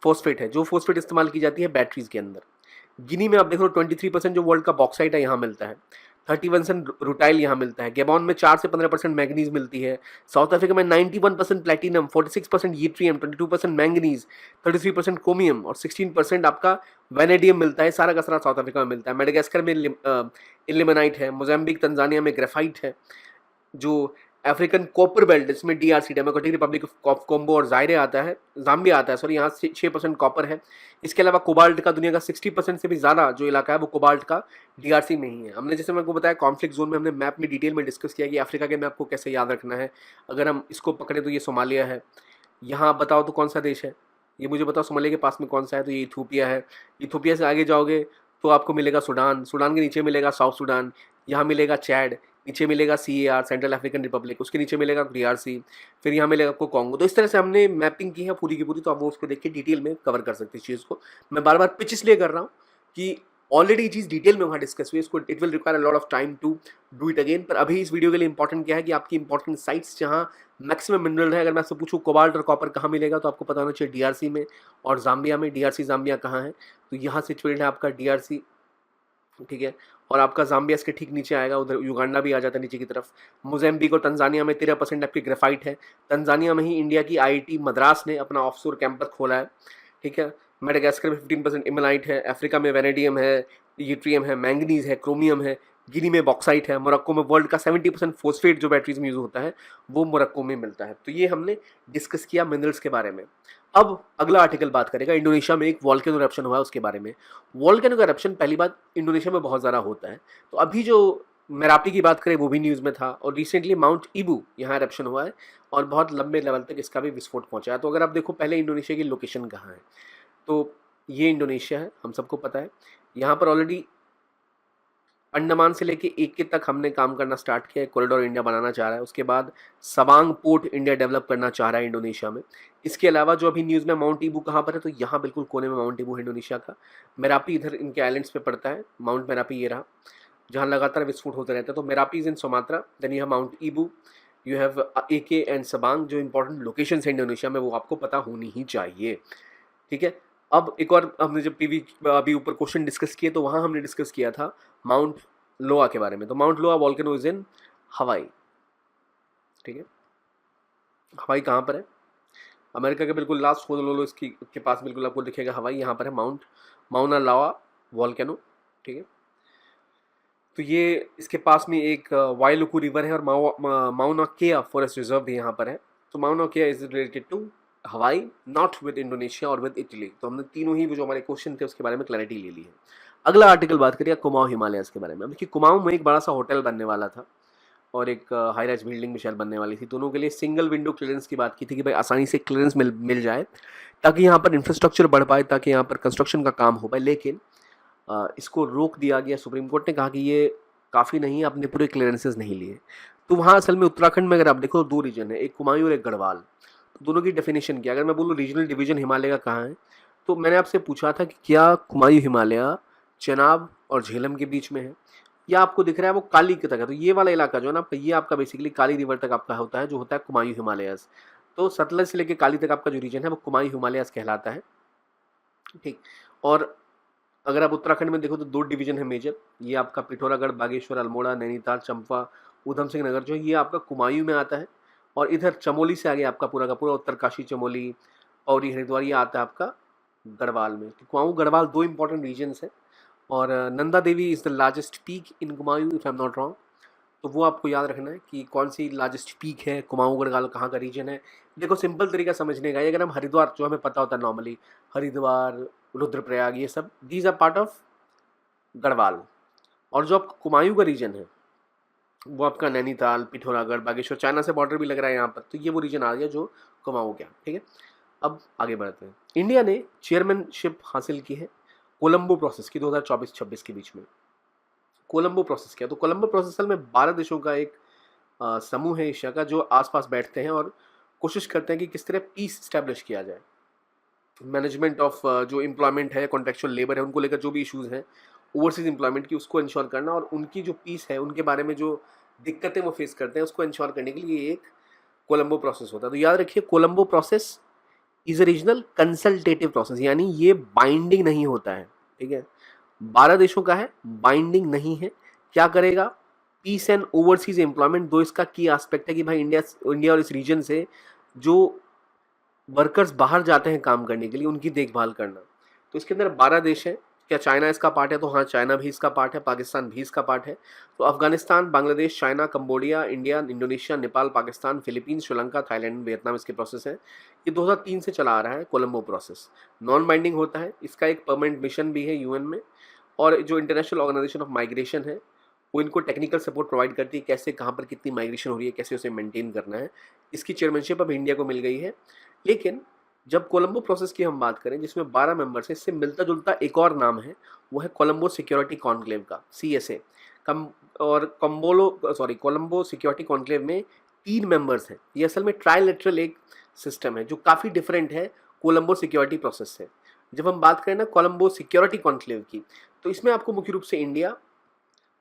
फॉस्फेट है, जो फॉस्फेट इस्तेमाल की जाती है बैटरीज के अंदर। गिनी में आप देखो 23% जो वर्ल्ड का बॉक्साइट है यहाँ मिलता है, 31% रूटाइल यहाँ मिलता है। गेबॉन में 4 से 15% मैंगनीज मिलती है। साउथ अफ्रीका में 91% प्लेटिनम, 46% यीट्रियम, 22% मैंगनीज, 33% क्रोमियम और 16% आपका वेनेडियम मिलता है। सारा का सारा साउथ अफ्रीका में मिलता है। मेडागास्कर में इल्मेनाइट है। मोज़ाम्बिक, तंजानिया में ग्रेफाइट है। जो अफ्रीकन कॉपर बेल्ट, जिसमें DRC, democratic Republic of combo और जायरे आता है, जाम्बिया आता है, सॉरी, यहाँ 6% कॉपर है। इसके अलावा कोबाल्ट का दुनिया का 60% से भी ज़्यादा जो इलाका है वो कोबाल्ट का डीआरसी में ही है। हमने जैसे मैं आपको बताया कॉन्फ्लिक्ट जोन में हमने मैप में डिटेल में डिस्कस किया कि अफ्रीका के मैप को कैसे याद रखना है। अगर हम इसको पकड़े तो ये सोमालिया है। यहाँ बताओ तो कौन सा देश है, ये मुझे बताओ। सोमालिया के पास में कौन सा है? तो ये इथोपिया है। इथोपिया से आगे जाओगे तो आपको मिलेगा सूडान, सूडान के नीचे मिलेगा साउथ सूडान, यहाँ मिलेगा चैड, नीचे मिलेगा CAR, सेंट्रल अफ्रीकन रिपब्लिक, उसके नीचे मिलेगा DRC, फिर यहाँ मिलेगा आपको कॉन्गो। तो इस तरह से हमने मैपिंग की है पूरी की पूरी, तो आप वो उसको देख के डिटेल में कवर कर सकते हैं इस चीज़ को। मैं बार बार पिच इसलिए कर रहा हूँ कि ऑलरेडी ये चीज़ डिटेल में वहाँ डिस्कस हुई है, इसको it will require a lot of time to do it again. पर अभी इस वीडियो के लिए इंपॉर्टेंट क्या है कि आपकी इंपॉर्टेंट साइट्स जहाँ मैक्सिमम मिनरल है, अगर मैं आपसे पूछूँ कोबाल्ट और कॉपर कहाँ मिलेगा, तो आपको पता होना चाहिए DRC में और जाम्बिया में। DRC जाम्बिया कहाँ है? तो यहाँ सिचुएटेड है आपका DRC, ठीक है। और आपका जाम्बिया इसके ठीक नीचे आएगा, उधर युगांडा भी आ जाता है नीचे की तरफ। मोज़ाम्बिक और तंजानिया में 13% आपकी ग्रेफाइट है। तंजानिया में ही इंडिया की IIT मद्रास ने अपना ऑफशोर कैंपस खोला है, ठीक है। मेडागास्कर में 15% इमलाइट है। अफ्रीका में वेनेडियम है, यूट्रियम है, मैंगनीज है, क्रोमियम है। गिनी में बॉक्साइट है। मोरक्को में वर्ल्ड का 70% फॉस्फेट जो बैटरीज में यूज होता है वो मोरक्को में मिलता है। तो ये हमने डिस्कस किया मिनरल्स के बारे में। अब अगला आर्टिकल बात करेगा इंडोनेशिया में एक वॉल्केनो इरप्शन हुआ है उसके बारे में। वॉल्केनो का इरप्शन पहली बात इंडोनेशिया में बहुत ज़्यादा होता है। तो अभी जो मेरापी की बात करें वो भी न्यूज़ में था, और रिसेंटली माउंट ईबू यहाँ इरप्शन हुआ है और बहुत लंबे लेवल तक इसका भी विस्फोट पहुंचा है। तो अगर आप देखो पहले इंडोनेशिया की लोकेशन कहाँ है, तो ये इंडोनेशिया है, हम सबको पता है। यहाँ पर ऑलरेडी अंडमान से लेके AK तक हमने काम करना स्टार्ट किया है। कॉरिडोर इंडिया बनाना चाह रहा है। उसके बाद सवांग पोर्ट इंडिया डेवलप करना चाह रहा है इंडोनेशिया में। इसके अलावा जो अभी न्यूज़ में माउंट ईबू कहाँ पर है, तो यहाँ बिल्कुल कोने में माउंट ईबू है इंडोनेशिया का। मेरापी इधर इनके आइलैंड्स पे पड़ता है, माउंट मेरापी ये रहा, जहाँ लगातार विस्फोट होते रहते हैं। तो Merapi is in Sumatra, then you have Mount Ibu, you have AK and Sabang, जो इंपॉर्टेंट लोकेशन है इंडोनेशिया में, वो आपको पता होनी ही चाहिए, ठीक है। अब एक और हमने जब अभी ऊपर क्वेश्चन डिस्कस किए, तो वहाँ हमने डिस्कस किया था माउंट लोआ के बारे में। तो माउंट लोआ वॉल्केनो इज इन हवाई, ठीक है। हवाई कहाँ पर है? अमेरिका के बिल्कुल लास्ट होनोलुलु इसकी के पास बिल्कुल आपको दिखेगा हवाई। यहाँ पर है माउंट माउना लोआ वॉल्केनो, ठीक है। तो ये इसके पास में एक वाइलुकु रिवर है, और माउना केआ फॉरेस्ट रिजर्व भी यहाँ पर है। तो माउना केआ इज रिलेटेड टू हवाई, नॉट विद इंडोनेशिया और विद इटली। तो हमने तीनों ही जो हमारे क्वेश्चन थे उसके बारे में क्लैरिटी ले ली है। अगला आर्टिकल बात करिए कुमाऊं हिमालयस के बारे में। देखिए कुमाऊं में एक बड़ा सा होटल बनने वाला था और एक हाई राइज बिल्डिंग भी शायद बनने वाली थी। दोनों के लिए सिंगल विंडो क्लियरेंस की बात की थी कि भाई आसानी से क्लियरेंस मिल जाए, ताकि यहाँ पर इंफ्रास्ट्रक्चर बढ़ पाए, ताकि यहाँ पर कंस्ट्रक्शन का काम हो पाए। लेकिन इसको रोक दिया गया। सुप्रीम कोर्ट ने कहा कि ये काफ़ी नहीं, आपने पूरे क्लियरेंसेज नहीं लिए। तो वहाँ असल में उत्तराखंड में अगर आप देखो 2 रीजन है, एक कुमाऊं और एक गढ़वाल। दोनों की डेफिनेशन क्या? अगर मैं बोलूँ रीजनल डिवीजन हिमालय का कहाँ है, तो मैंने आपसे पूछा था कि क्या कुमाऊं हिमालय चेनाब और झेलम के बीच में है, या आपको दिख रहा है वो काली की तक है। तो ये वाला इलाका जो है ना, ये आपका बेसिकली काली रिवर तक आपका होता है, जो होता है कुमाऊं हिमालयस। तो सतलज से लेकर काली तक आपका जो रीजन है वो कुमाऊं हिमालयस कहलाता है, ठीक। और अगर आप उत्तराखंड में देखो तो 2 डिवीज़न है मेजर, ये आपका पिथौरागढ़, बागेश्वर, अल्मोड़ा, नैनीताल, चंपा, ऊधम सिंह नगर जो है ये आपका कुमायूं में आता है। और इधर चमोली से आगे आपका पूरा का पूरा उत्तरकाशी, चमोली, पौड़ी, हरिद्वार ये आता है आपका गढ़वाल में। तो कुमाऊं गढ़वाल 2 इंपॉर्टेंट रीजन्स हैं। और Nanda Devi is the largest peak in Kumaon if I am not wrong. तो वो आपको याद रखना है कि कौन सी लार्जेस्ट पीक है, कुमाऊं गढ़वाल कहाँ का रीजन है। देखो सिंपल तरीका समझने का है, अगर हम हरिद्वार जो हमें पता होता है नॉर्मली, हरिद्वार, रुद्रप्रयाग ये सब these are part of Garhwal. और जो आपका कुमायूं का रीजन है वो आपका नैनीताल, पिथौरागढ़, बागेश्वर, चाइना से बॉर्डर भी लग रहा है यहाँ पर, तो ये वो रीजन आ गया जो कुमाऊं का, ठीक है। अब आगे बढ़ते हैं। इंडिया ने चेयरमैनशिप हासिल की है कोलंबो प्रोसेस की 2024-26 के बीच में। कोलंबो प्रोसेस क्या, तो कोलंबो प्रोसेस असल में 12 देशों का एक समूह है एशिया का, जो आसपास बैठते हैं और कोशिश करते हैं कि किस तरह पीस स्टैब्लिश किया जाए। मैनेजमेंट ऑफ जो एम्प्लॉयमेंट है, कॉन्ट्रेक्चुअल लेबर है, उनको लेकर जो भी इश्यूज़ हैं ओवरसीज एम्प्लॉयमेंट की, उसको इंश्योर करना, और उनकी जो पीस है, उनके बारे में जो दिक्कतें वो फेस करते हैं उसको इंश्योर करने के लिए एक कोलंबो प्रोसेस होता है। तो याद रखिए Colombo process is a regional consultative process, यानी ये बाइंडिंग नहीं होता है, ठीक है। 12 देशों का है, बाइंडिंग नहीं है। क्या करेगा, पीस एंड ओवरसीज एम्प्लॉयमेंट, दो इसका की एस्पेक्ट है कि भाई इंडिया और इस रीजन से जो वर्कर्स बाहर जाते हैं काम करने के लिए उनकी देखभाल करना। तो इसके अंदर 12 देश हैं। क्या चाइना इसका पार्ट है, तो हाँ चाइना भी इसका पार्ट है, पाकिस्तान भी इसका पार्ट है। तो Afghanistan, Bangladesh, China, Cambodia, India, Indonesia, Nepal, Pakistan, Philippines, Sri Lanka, Thailand, Vietnam इसके प्रोसेस है। ये 2003 से चला आ रहा है कोलंबो प्रोसेस। नॉन बाइंडिंग होता है, इसका एक परमानेंट मिशन भी है यूएन में, और जो इंटरनेशनल ऑर्गेनाइजेशन ऑफ माइग्रेशन है वो इनको टेक्निकल सपोर्ट प्रोवाइड करती है, कैसे कहाँ पर कितनी माइग्रेशन हो रही है, कैसे उसे मेंटेन करना है। इसकी चेयरमैनशिप अब इंडिया को मिल गई है। लेकिन जब कोलंबो प्रोसेस की हम बात करें जिसमें 12 मेंबर्स हैं, इससे मिलता जुलता एक और नाम है, वो है कोलंबो सिक्योरिटी कॉन्क्लेव का, CSA। और कोलंबो सिक्योरिटी कॉन्क्लेव में 3 मेंबर्स हैं। ये असल में ट्राइलेटरल एक सिस्टम है जो काफ़ी डिफरेंट है कोलंबो सिक्योरिटी प्रोसेस से। जब हम बात करें ना कोलंबो सिक्योरिटी कॉन्क्लेव की, तो इसमें आपको मुख्य रूप से इंडिया,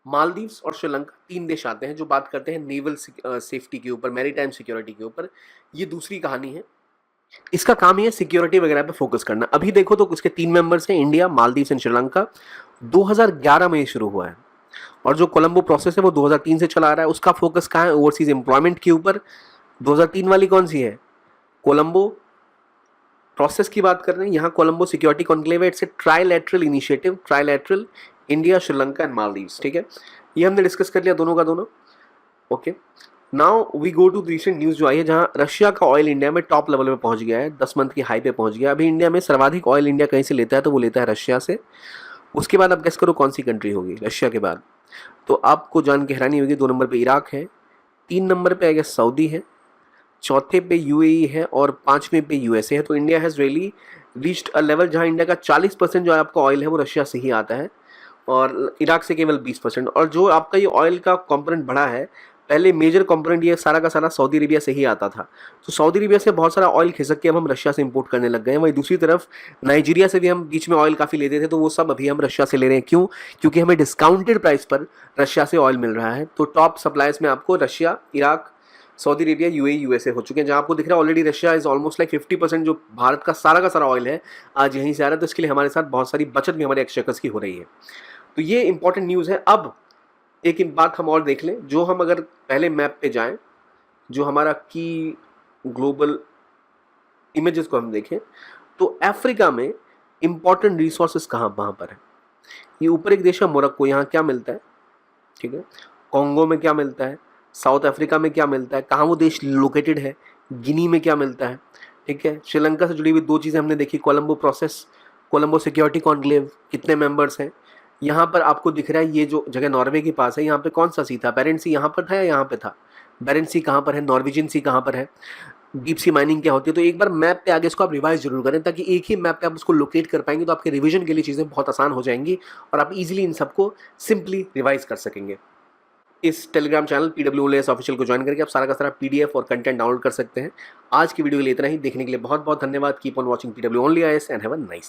मालदीव्स और श्रीलंका 3 देश आते हैं जो बात करते हैं नेवल सेफ्टी के ऊपर, मैरीटाइम सिक्योरिटी के ऊपर। ये दूसरी कहानी है। इसका काम ही है सिक्योरिटी वगैरह पे फोकस करना। अभी देखो तो उसके 3 मेंबर्स हैं, इंडिया, मालदीव्स एंड श्रीलंका। 2011 में ये शुरू हुआ है, और जो कोलंबो प्रोसेस है वो 2003 से चला आ रहा है। उसका फोकस कहाँ है, ओवरसीज एम्प्लॉयमेंट के ऊपर। 2003 वाली कौन सी है, कोलंबो प्रोसेस की बात कर रहे हैं। यहाँ कोलंबो सिक्योरिटी कॉन्क्लेव है, it's a trilateral initiative, trilateral, India, Sri Lanka and Maldives, ठीक है। ये हमने डिस्कस कर लिया दोनों का दोनों, okay. Now we go to recent news जो आई है, जहाँ रशिया का ऑयल इंडिया में टॉप लेवल में पहुंच गया है, 10 मंथ की हाई पे पहुंच गया। अभी इंडिया में सर्वाधिक ऑयल इंडिया कहीं से लेता है, तो वो लेता है रशिया से। उसके बाद आप गेस करो कौन सी कंट्री होगी रशिया के बाद। तो आपको जान के हैरानी होगी, 2 नंबर पे इराक है, 3 नंबर पे आई गेस सऊदी है, चौथे पे UAE है, और 5वें पे USA है। तो India has really reached a level जहाँ इंडिया का 40% जो आपका ऑयल है वो रशिया से ही आता है, और इराक से केवल 20%। और जो आपका ये ऑयल का कंपोनेंट बढ़ा है, पहले मेजर कंपोनेंट ये सारा का सारा सऊदी अरेबिया से ही आता था। तो सऊदी अरेबिया से बहुत सारा ऑयल खिसक के अब हम रशिया से इंपोर्ट करने लग गए हैं। वहीं दूसरी तरफ नाइजीरिया से भी हम बीच में ऑयल काफ़ी लेते थे, तो वो सब अभी हम रशिया से ले रहे हैं। क्यों, क्योंकि हमें डिस्काउंटेड प्राइस पर रशिया से ऑयल मिल रहा है। तो टॉप सप्लायर्स में आपको Russia, Iraq, Saudi Arabia, UAE, USA हो चुके हैं, जहाँ आपको दिख रहा है already Russia is almost like 50% जो भारत का सारा ऑयल है आज यहीं से आ रहा है। तो इसके लिए हमारे साथ बहुत सारी बचत भी हमारे एक्सचेकर्स की हो रही है। तो ये इंपॉर्टेंट न्यूज़ है। अब एक बात हम और देख लें, जो हम अगर पहले मैप पे जाएं, जो हमारा की ग्लोबल इमेजेस को हम देखें, तो अफ्रीका में इंपॉर्टेंट रिसोर्सेज कहाँ पर है। ये ऊपर एक देश है मोरक्को, यहाँ क्या मिलता है, ठीक है। कॉन्गो में क्या मिलता है, साउथ अफ्रीका में क्या मिलता है, कहाँ वो देश लोकेटेड है, गिनी में क्या मिलता है, ठीक है। श्रीलंका से जुड़ी हुई 2 चीज़ें हमने देखी, Colombo process, Colombo security conclave, कितने मेंबर्स हैं। यहाँ पर आपको दिख रहा है ये जो जगह नॉर्वे के पास है, यहाँ पे कौन सा सी था, बेरेंट सी यहाँ पर था या यहाँ पे था, बेरेंट सी कहाँ पर है, नॉर्वेजियन सी कहाँ पर है, डीप सी माइनिंग क्या होती है। तो एक बार मैप पे आगे इसको आप रिवाइज जरूर करें, ताकि एक ही मैप पे आप उसको लोकेट कर पाएंगे, तो आपके रिवीजन के लिए चीज़ें बहुत आसान हो जाएंगी और आप इजीली इन सबको सिंपली रिवाइज कर सकेंगे। इस टेलीग्राम चैनल PWOLS ऑफिशियल को ज्वाइन करके आप सारा का सारा PDF और कंटेंट डाउनलोड कर सकते हैं। आज की वीडियो के लिए इतना ही। देखने के लिए बहुत बहुत धन्यवाद। Keep on watching PWOLS and have a nice